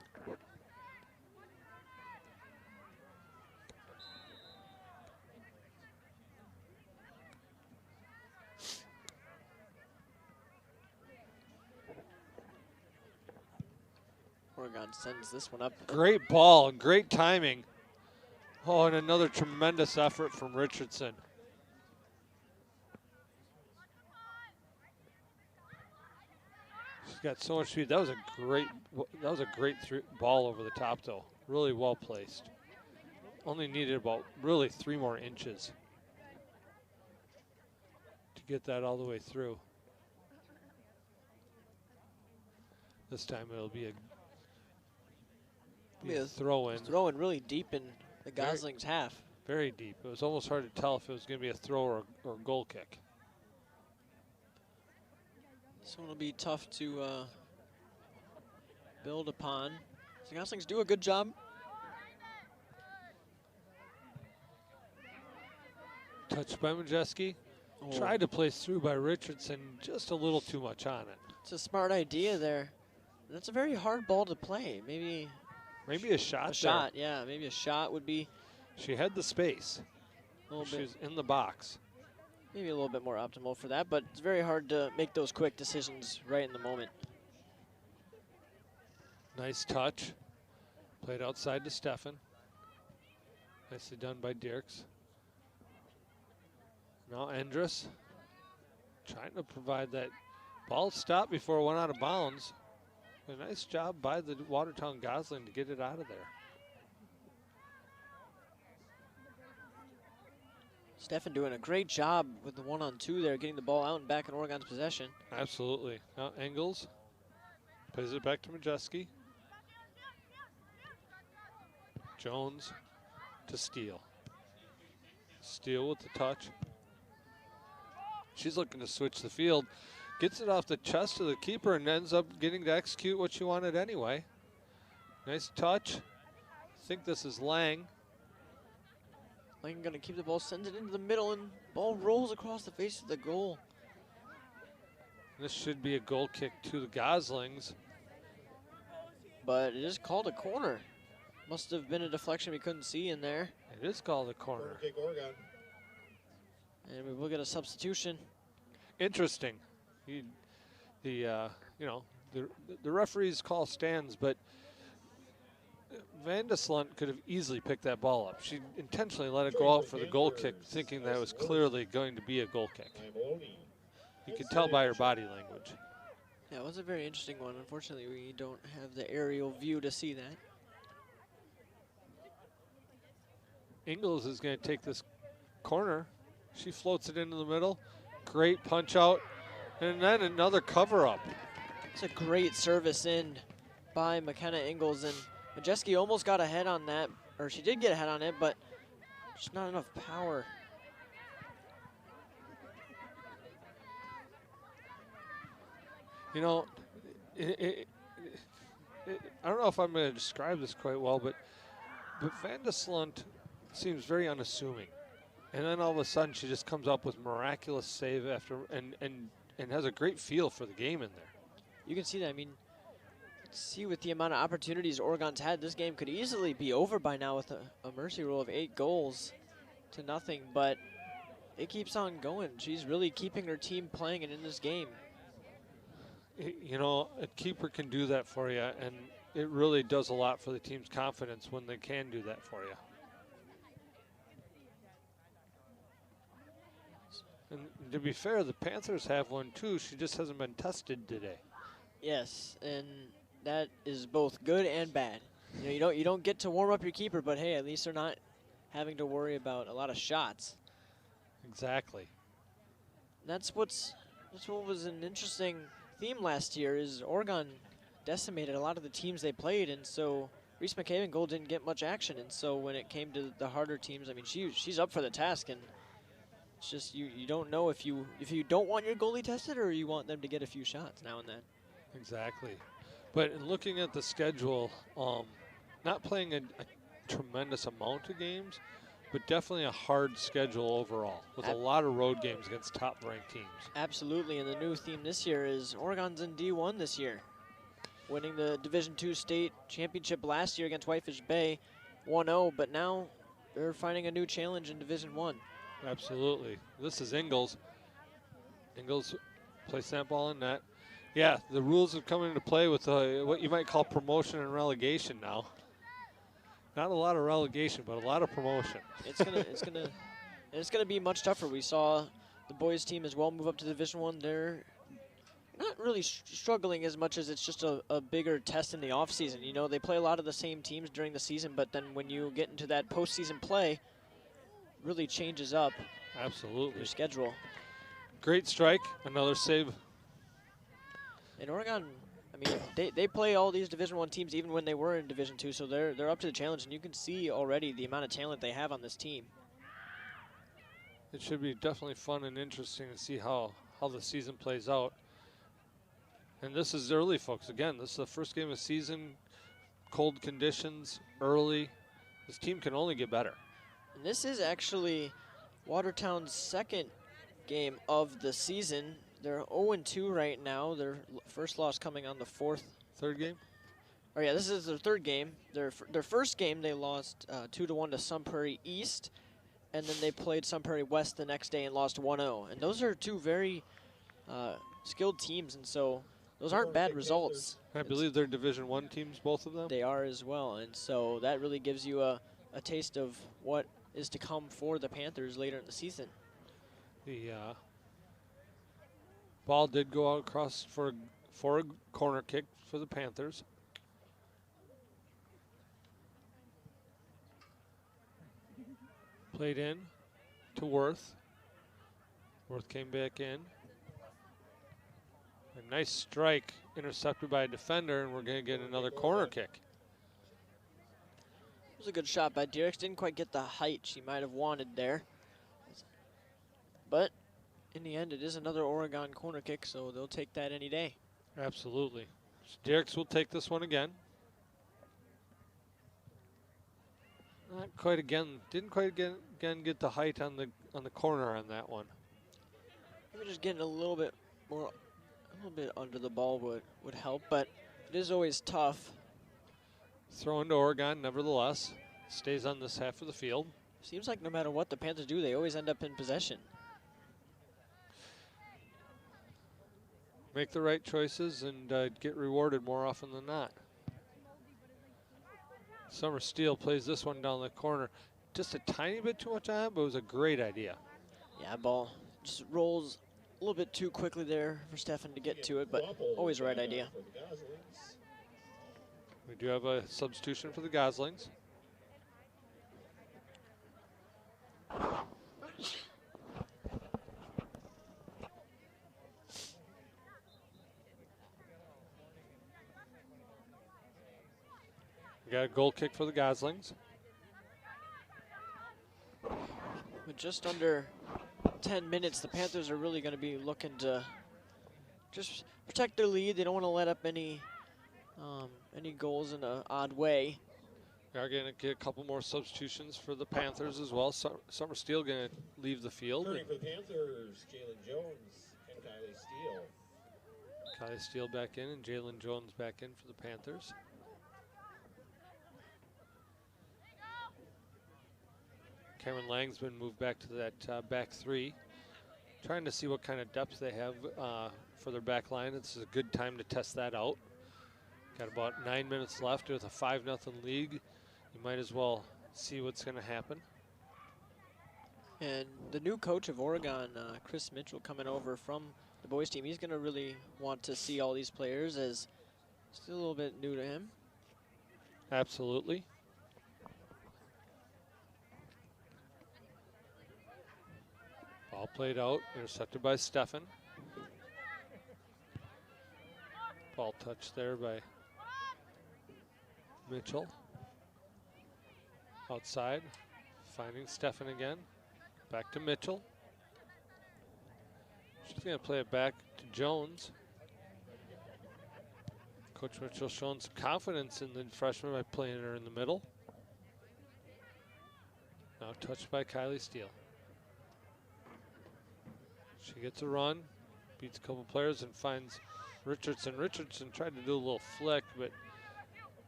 Speaker 3: Oregon sends this one up.
Speaker 2: Great ball and great timing. Oh, and another tremendous effort from Richardson. She's got so much speed. That was a great ball over the top though. Really well placed. Only needed about really 3 more inches to get that all the way through. This time it'll be a throw-in.
Speaker 3: Throw-in really deep in the Goslings' half.
Speaker 2: Very deep. It was almost hard to tell if it was going to be a throw or a goal kick.
Speaker 3: This one will be tough to build upon. The Goslings do a good job.
Speaker 2: Touched by Majeski.
Speaker 3: Oh.
Speaker 2: Tried to place through by Richardson. Just a little too much on it.
Speaker 3: It's a smart idea there. That's a very hard ball to play. Maybe
Speaker 2: a shot.
Speaker 3: A shot, yeah. Maybe a shot would be.
Speaker 2: She had the space. She was in the box.
Speaker 3: Maybe a little bit more optimal for that, but it's very hard to make those quick decisions right in the moment.
Speaker 2: Nice touch. Played outside to Stefan. Nicely done by Dirks. Now Endres trying to provide that ball stop before it went out of bounds. A nice job by the Watertown Gosling to get it out of there.
Speaker 3: Stefan doing a great job with the 1-on-2 there, getting the ball out and back in Oregon's possession.
Speaker 2: Absolutely. Now Engels plays it back to Majeski. Jones to Steele. Steele with the touch. She's looking to switch the field. Gets it off the chest of the keeper and ends up getting to execute what she wanted anyway. Nice touch. I think this is Lang.
Speaker 3: Lang gonna keep the ball, sends it into the middle, and ball rolls across the face of the goal.
Speaker 2: This should be a goal kick to the Goslings.
Speaker 3: But it is called a corner. Must have been a deflection we couldn't see in there.
Speaker 2: It is called a
Speaker 1: Corner
Speaker 2: corner.
Speaker 1: kick, Oregon.
Speaker 3: And we will get a substitution.
Speaker 2: Interesting. The referees call stands, but Van de Slunt could have easily picked that ball up. She intentionally let it go out for the goal kick, thinking that it was clearly going to be a goal kick. You could tell by her body language.
Speaker 3: Yeah, it was a very interesting one. Unfortunately, we don't have the aerial view to see that.
Speaker 2: Ingalls is going to take this corner. She floats it into the middle. Great punch out. And then another cover up.
Speaker 3: It's a great service in by McKenna Ingalls. And Majeski almost got ahead on that, or she did get ahead on it, but just not enough power.
Speaker 2: You know, I don't know if I'm going to describe this quite well, but Van de Slunt seems very unassuming. And then all of a sudden she just comes up with miraculous save after and has a great feel for the game in there.
Speaker 3: You can see that. I mean, see with the amount of opportunities Oregon's had, this game could easily be over by now with a mercy rule of 8 goals to nothing, but it keeps on going. She's really keeping her team playing and in this game.
Speaker 2: You know, a keeper can do that for you, and it really does a lot for the team's confidence when they can do that for you. And to be fair, the Panthers have one too. She just hasn't been tested today.
Speaker 3: Yes, and that is both good and bad. You know, you don't get to warm up your keeper, but hey, at least they're not having to worry about a lot of shots.
Speaker 2: Exactly.
Speaker 3: That's what was an interesting theme last year is Oregon decimated a lot of the teams they played, and so Reese McCabe goal didn't get much action, and so when it came to the harder teams, I mean, she's up for the task, and it's just you don't know if you don't want your goalie tested or you want them to get a few shots now and then.
Speaker 2: Exactly. But in looking at the schedule, not playing a tremendous amount of games, but definitely a hard schedule overall with a lot of road games against top-ranked teams.
Speaker 3: Absolutely, and the new theme this year is Oregon's in D1 this year, winning the Division II state championship last year against Whitefish Bay 1-0, but now they're finding a new challenge in Division I.
Speaker 2: Absolutely. This is Ingalls. Ingalls placed that ball in net. Yeah, the rules have come into play with what you might call promotion and relegation now. Not a lot of relegation, but a lot of promotion. It's gonna be much tougher. We saw the boys team as well move up to Division I. They're not really struggling as much as it's just a bigger test in the offseason. You know, they play a lot of the same teams during the season, but then when you get into that postseason play, it really changes up. Absolutely.
Speaker 3: Your schedule.
Speaker 2: Great strike, another save.
Speaker 3: And Oregon, I mean, they play all these Division I teams even when they were in Division II, so they're up to the challenge, and you can see already the amount of talent they have on this team.
Speaker 2: It should be definitely fun and interesting to see how the season plays out. And this is early, folks. Again, this is the first game of the season, cold conditions, early. This team can only get better.
Speaker 3: And this is actually Watertown's second game of the season. They're 0-2 right now. Their first loss coming on the
Speaker 2: third game?
Speaker 3: Oh yeah, this is their third game. Their first game they lost 2-1 to Sun Prairie East, and then they played Sun Prairie West the next day and lost 1-0. And those are two very skilled teams, and so those aren't bad results.
Speaker 2: I believe they're Division I teams, both of them.
Speaker 3: They are as well, and so that really gives you a taste of what is to come for the Panthers later in the season.
Speaker 2: The ball did go out across for a corner kick for the Panthers. Played in to Worth. Worth came back in. A nice strike intercepted by a defender, and we're going to get another corner kick.
Speaker 3: It was a good shot by Dierks. Didn't quite get the height she might have wanted there. But in the end, it is another Oregon corner kick, so they'll take that any day.
Speaker 2: Absolutely. Dierks will take this one again. Not quite again. Didn't quite again get the height on the corner on that one.
Speaker 3: Maybe just getting a little bit more little bit under the ball would help, but it is always tough.
Speaker 2: Throw into Oregon, nevertheless. Stays on this half of the field.
Speaker 3: Seems like no matter what the Panthers do, they always end up in possession.
Speaker 2: Make the right choices and get rewarded more often than not. Summer Steele plays this one down the corner. Just a tiny bit too much on it, but it was a great idea.
Speaker 3: Yeah, ball just rolls a little bit too quickly there for Stefan to get to it, but always the right idea.
Speaker 2: We do have a substitution for the Goslings. We got a goal kick for the Goslings.
Speaker 3: With just under 10 minutes, the Panthers are really going to be looking to just protect their lead. They don't want to let up any goals in an odd way.
Speaker 2: We are going to get a couple more substitutions for the Panthers as well. Summer Steele going to leave the field.
Speaker 1: Turning for the Panthers, Jalen Jones and Kylie Steele.
Speaker 2: Kylie Steele back in and Jalen Jones back in for the Panthers. Cameron Lang's been moved back to that back three. Trying to see what kind of depth they have for their back line. It's a good time to test that out. Got about 9 minutes left with a 5-0 lead. You might as well see what's going to happen.
Speaker 3: And the new coach of Oregon, Chris Mitchell, coming over from the boys team, he's going to really want to see all these players as still a little bit new to him.
Speaker 2: Absolutely. Ball played out, intercepted by Stefan. Ball touched there by Mitchell. Outside, finding Stefan again. Back to Mitchell. She's going to play it back to Jones. Coach Mitchell showing some confidence in the freshman by playing her in the middle. Now touched by Kylie Steele. She gets a run, beats a couple players and finds Richardson. Richardson tried to do a little flick, but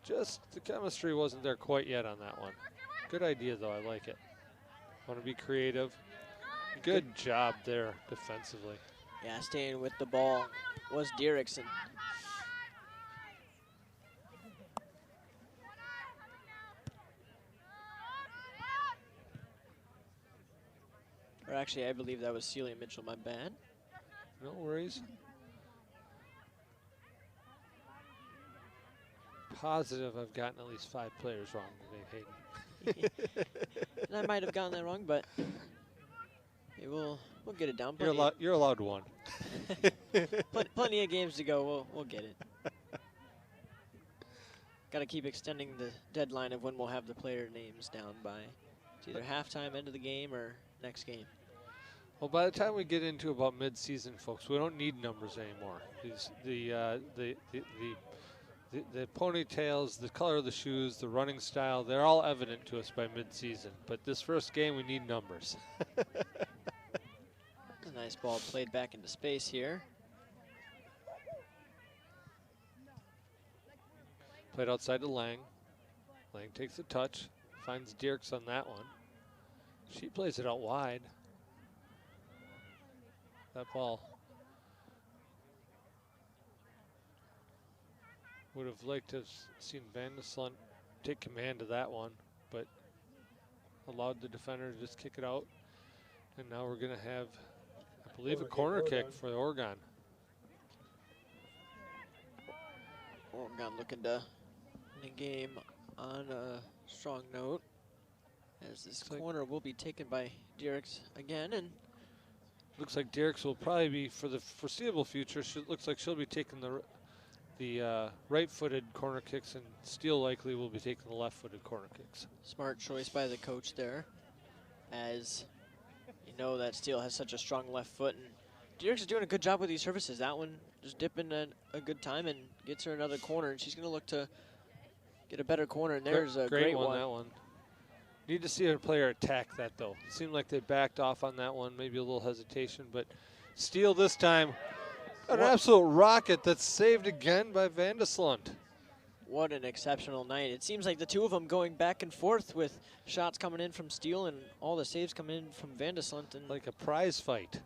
Speaker 2: just the chemistry wasn't there quite yet on that one. Good idea though, I like it. Want to be creative. Good job there defensively.
Speaker 3: Yeah, staying with the ball was Dieriksen. Or actually, I believe that was Celia Mitchell, my bad.
Speaker 2: No worries. Positive I've gotten at least 5 players wrong today, Hayden.
Speaker 3: And I might have gotten that wrong, but hey, we'll get it down.
Speaker 2: You're allowed one.
Speaker 3: Plenty of games to go. We'll get it. Got to keep extending the deadline of when we'll have the player names down by. It's either halftime, end of the game, or next game.
Speaker 2: Well, by the time we get into about mid-season, folks, we don't need numbers anymore. The ponytails, the color of the shoes, the running style, they're all evident to us by mid-season. But this first game, we need numbers.
Speaker 3: A nice ball played back into space here.
Speaker 2: Played outside to Lang. Lang takes a touch, finds Dierks on that one. She plays it out wide. That ball would have liked to have seen Van de Slunt take command of that one, but allowed the defender to just kick it out. And now we're going to have, I believe, a corner kick for Oregon.
Speaker 3: Oregon looking to win the game on a strong note, as this corner will be taken by Dierks again. And
Speaker 2: looks like Dierks will probably be, for the foreseeable future, looks like she'll be taking the right-footed corner kicks, and Steele likely will be taking the left-footed corner kicks.
Speaker 3: Smart choice by the coach there, as you know that Steele has such a strong left foot, and Dierks is doing a good job with these services. That one just dipping at a good time and gets her another corner, and she's going to look to get a better corner, and there's a great one.
Speaker 2: That one. Need to see a player attack that, though. Seemed like they backed off on that one, maybe a little hesitation, but Steele this time An absolute rocket that's saved again by Vandeslund.
Speaker 3: What an exceptional night. It seems like the two of them going back and forth with shots coming in from Steele and all the saves coming in from Vandeslund. And
Speaker 2: Like a prize fight.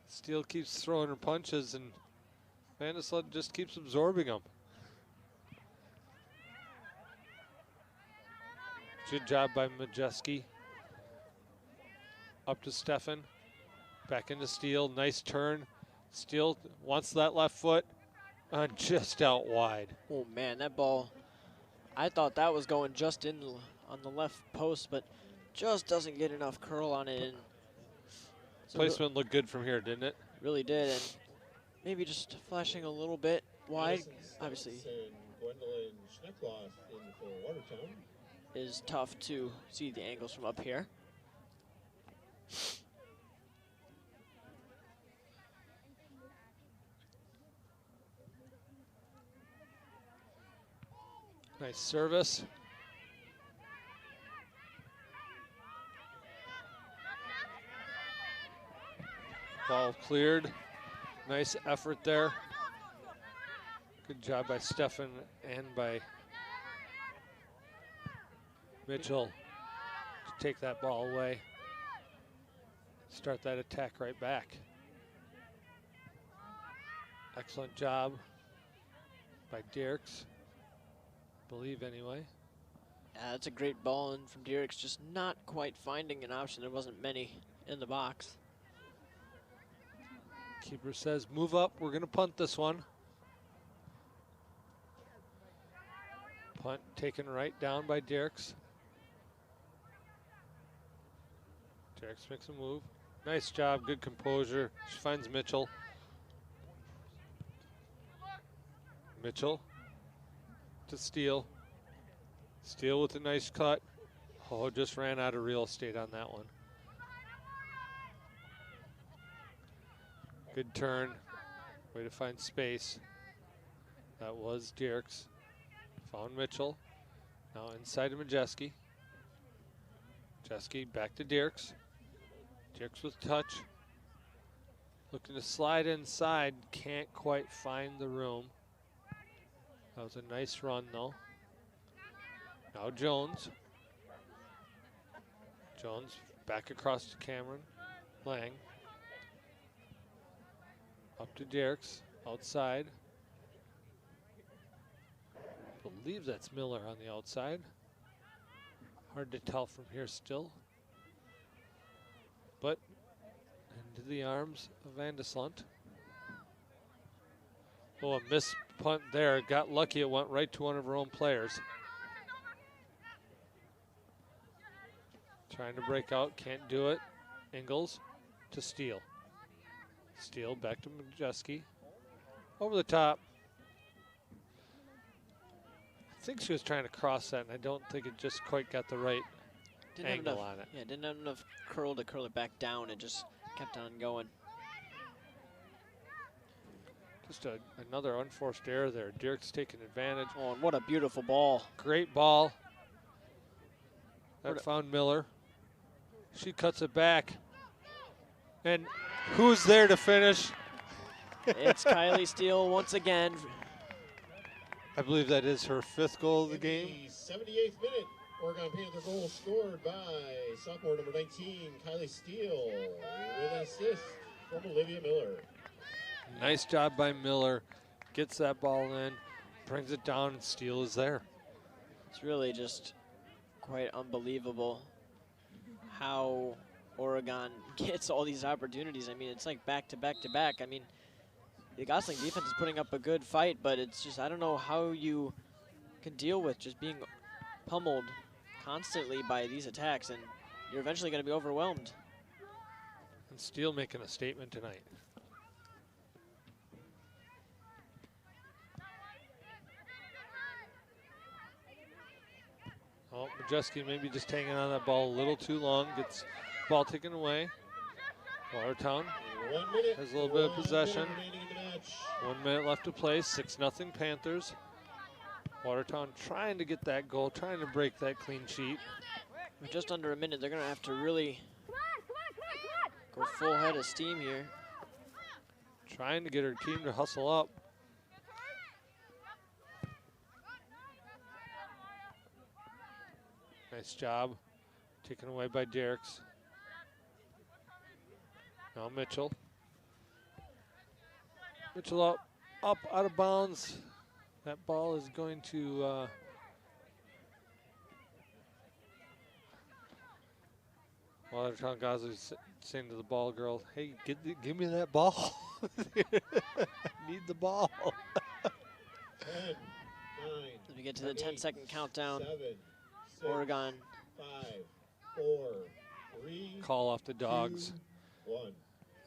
Speaker 2: Steele keeps throwing her punches and Vandeslund just keeps absorbing them. Good job by Majeski. Up to Stefan. Back into Steele. Nice turn. Steele wants that left foot. Just out wide.
Speaker 3: oh man, that ball, I thought that was going just in on the left post, but just doesn't get enough curl on it. And so
Speaker 2: Placement looked good from here, didn't it?
Speaker 3: really did, and maybe just flashing a little bit wide,
Speaker 1: Madison
Speaker 3: obviously,
Speaker 1: Steffens and Gwendolyn Schneckloff in for Watertown.
Speaker 3: is tough to see the angles from up here.
Speaker 2: Nice service. Ball cleared. Nice effort there. Good job by Stefan and by Mitchell to take that ball away. Start that attack right back. Excellent job by Dierks. Believe anyway.
Speaker 3: That's a great ball in from Dierks, just not quite finding an option. There wasn't many in the box.
Speaker 2: Keeper says, move up, we're gonna punt this one. Punt taken right down by Dierks. Dierks makes a move. Nice job, good composure. She finds Mitchell. Mitchell to Steele. Steele with a nice cut. Oh, just ran out of real estate on that one. Good turn. Way to find space. That was Dierks. Found Mitchell. Now inside to Majeski. Majeski back to Dierks. Dierks with touch. Looking to slide inside. Can't quite find the room. That was a nice run though. Now Jones. Jones back across to Cameron Lang. Up to Dierks, outside. Believe that's Miller on the outside. Hard to tell from here still. But into the arms of Vandeslund. Oh, a missed punt there. Got lucky, it went right to one of her own players. Trying to break out, can't do it. Ingles to Steele. Steele back to Majeski. Over the top. I think she was trying to cross that, and I don't think it just quite got the right angle on it.
Speaker 3: Yeah, didn't have enough curl to curl it back down. It just kept on going.
Speaker 2: Just another unforced error there. Dierks taking advantage.
Speaker 3: Oh, and what a beautiful ball.
Speaker 2: Great ball. That found Miller. She cuts it back. And who's there to finish?
Speaker 3: It's Kylie Steele once again.
Speaker 2: I believe that is her 5th goal of the game.
Speaker 1: In the 78th minute, Oregon Panther goal scored by sophomore number 19, Kylie Steele, with an assist from Olivia Miller.
Speaker 2: Nice job by Miller. Gets that ball in, brings it down, and Steele is there.
Speaker 3: It's really just quite unbelievable how Oregon gets all these opportunities. I mean, it's like back to back to back. I mean, the Gosling defense is putting up a good fight, but it's just, I don't know how you can deal with just being pummeled constantly by these attacks, and you're eventually going to be overwhelmed.
Speaker 2: And Steele making a statement tonight. Oh, Majeski maybe just hanging on that ball a little too long. Gets ball taken away. Watertown
Speaker 1: 1 minute,
Speaker 2: has a little bit of
Speaker 1: 1
Speaker 2: possession.
Speaker 1: minute remaining in the match.
Speaker 2: 1 minute left to play. 6-0 Panthers. Watertown trying to get that goal, trying to break that clean sheet.
Speaker 3: With just under a minute, they're going to have to really go full head of steam here.
Speaker 2: Trying to get her team to hustle up. Nice job. Taken away by Derricks. Now Mitchell. Mitchell up out of bounds. That ball is going to Watertown Goslings saying to the ball girl, hey, give me that ball. I need the ball.
Speaker 1: 10, 9,
Speaker 3: As we get to the 10-second countdown,
Speaker 1: 7, 6,
Speaker 3: Oregon
Speaker 1: 5, 4, 3,
Speaker 2: Call off the dogs.
Speaker 1: 2, 1.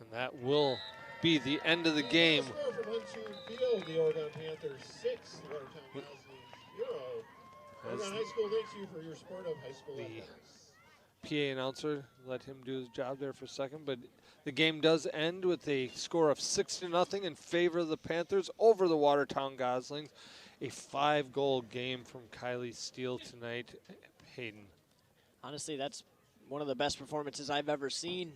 Speaker 2: And that will be the end of the game.
Speaker 1: Score from Huntoon Field, the Oregon Panthers 6, the Watertown Goslings 0. Oregon High School thanks you for your support of high school athletics.
Speaker 2: PA announcer let him do his job there for a second, but the game does end with a score of 6-0 in favor of the Panthers over the Watertown Goslings. A 5-goal game from Kylie Steele tonight. Hayden.
Speaker 3: Honestly, that's one of the best performances I've ever seen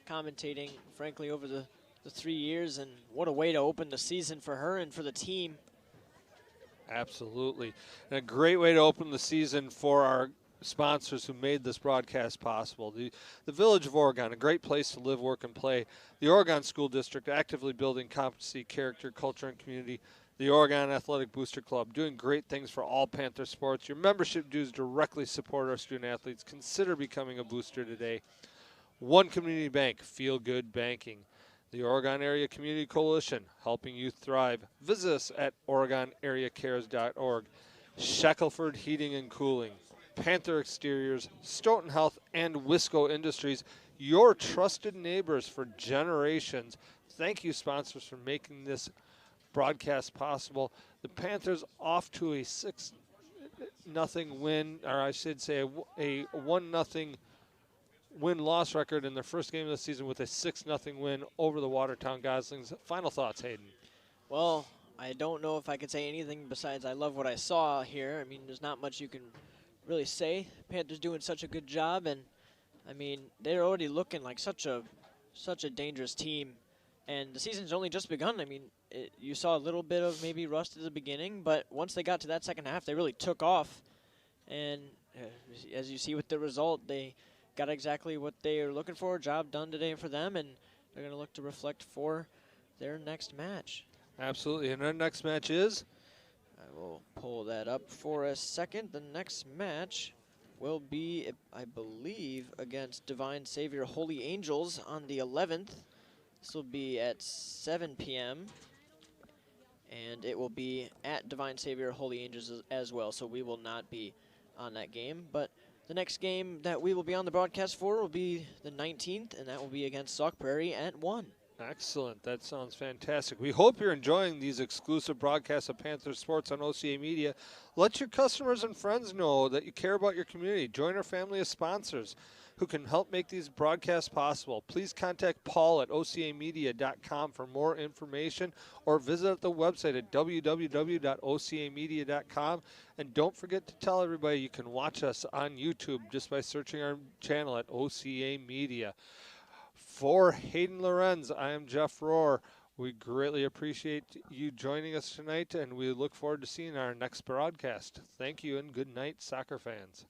Speaker 3: commentating, frankly, over the 3 years, and what a way to open the season for her and for the team.
Speaker 2: Absolutely. And a great way to open the season for our sponsors who made this broadcast possible. The Village of Oregon, a great place to live, work, and play. The Oregon School District, actively building competency, character, culture, and community. The Oregon Athletic Booster Club, doing great things for all Panther sports. Your membership dues directly support our student athletes. Consider becoming a booster today. One Community Bank, feel good banking. The Oregon Area Community Coalition, helping youth thrive. Visit us at OregonAreaCares.org. Shackelford Heating and Cooling. Panther Exteriors, Stoughton Health, and Wisco Industries, your trusted neighbors for generations. Thank you, sponsors, for making this broadcast possible. The Panthers off to a 6-0 win, or I should say a 1-0 win-loss record in their first game of the season with a 6-0 win over the Watertown Goslings. Final thoughts, Hayden?
Speaker 3: Well, I don't know if I could say anything besides I love what I saw here. I mean, there's not much you can really say. Panthers doing such a good job, and I mean, they're already looking like such a dangerous team, and the season's only just begun. I mean, you saw a little bit of maybe rust at the beginning, but once they got to that second half, they really took off, and as you see with the result, they got exactly what they are looking for. Job done today for them, and they're going to look to reflect for their next match.
Speaker 2: Absolutely, and our next match is?
Speaker 3: I will pull that up for a second. The next match will be, I believe, against Divine Savior Holy Angels on the 11th. This will be at 7 p.m. and it will be at Divine Savior Holy Angels as well, so we will not be on that game. But the next game that we will be on the broadcast for will be the 19th, and that will be against Sauk Prairie at 1.
Speaker 2: Excellent. That sounds fantastic. We hope you're enjoying these exclusive broadcasts of Panther Sports on OCA Media. Let your customers and friends know that you care about your community. Join our family of sponsors who can help make these broadcasts possible. Please contact Paul at ocamedia.com for more information, or visit the website at www.ocamedia.com. And don't forget to tell everybody you can watch us on YouTube just by searching our channel at OCA Media. For Hayden Lohrentz, I am Jeff Rohrer. We greatly appreciate you joining us tonight, and we look forward to seeing our next broadcast. Thank you, and good night, soccer fans.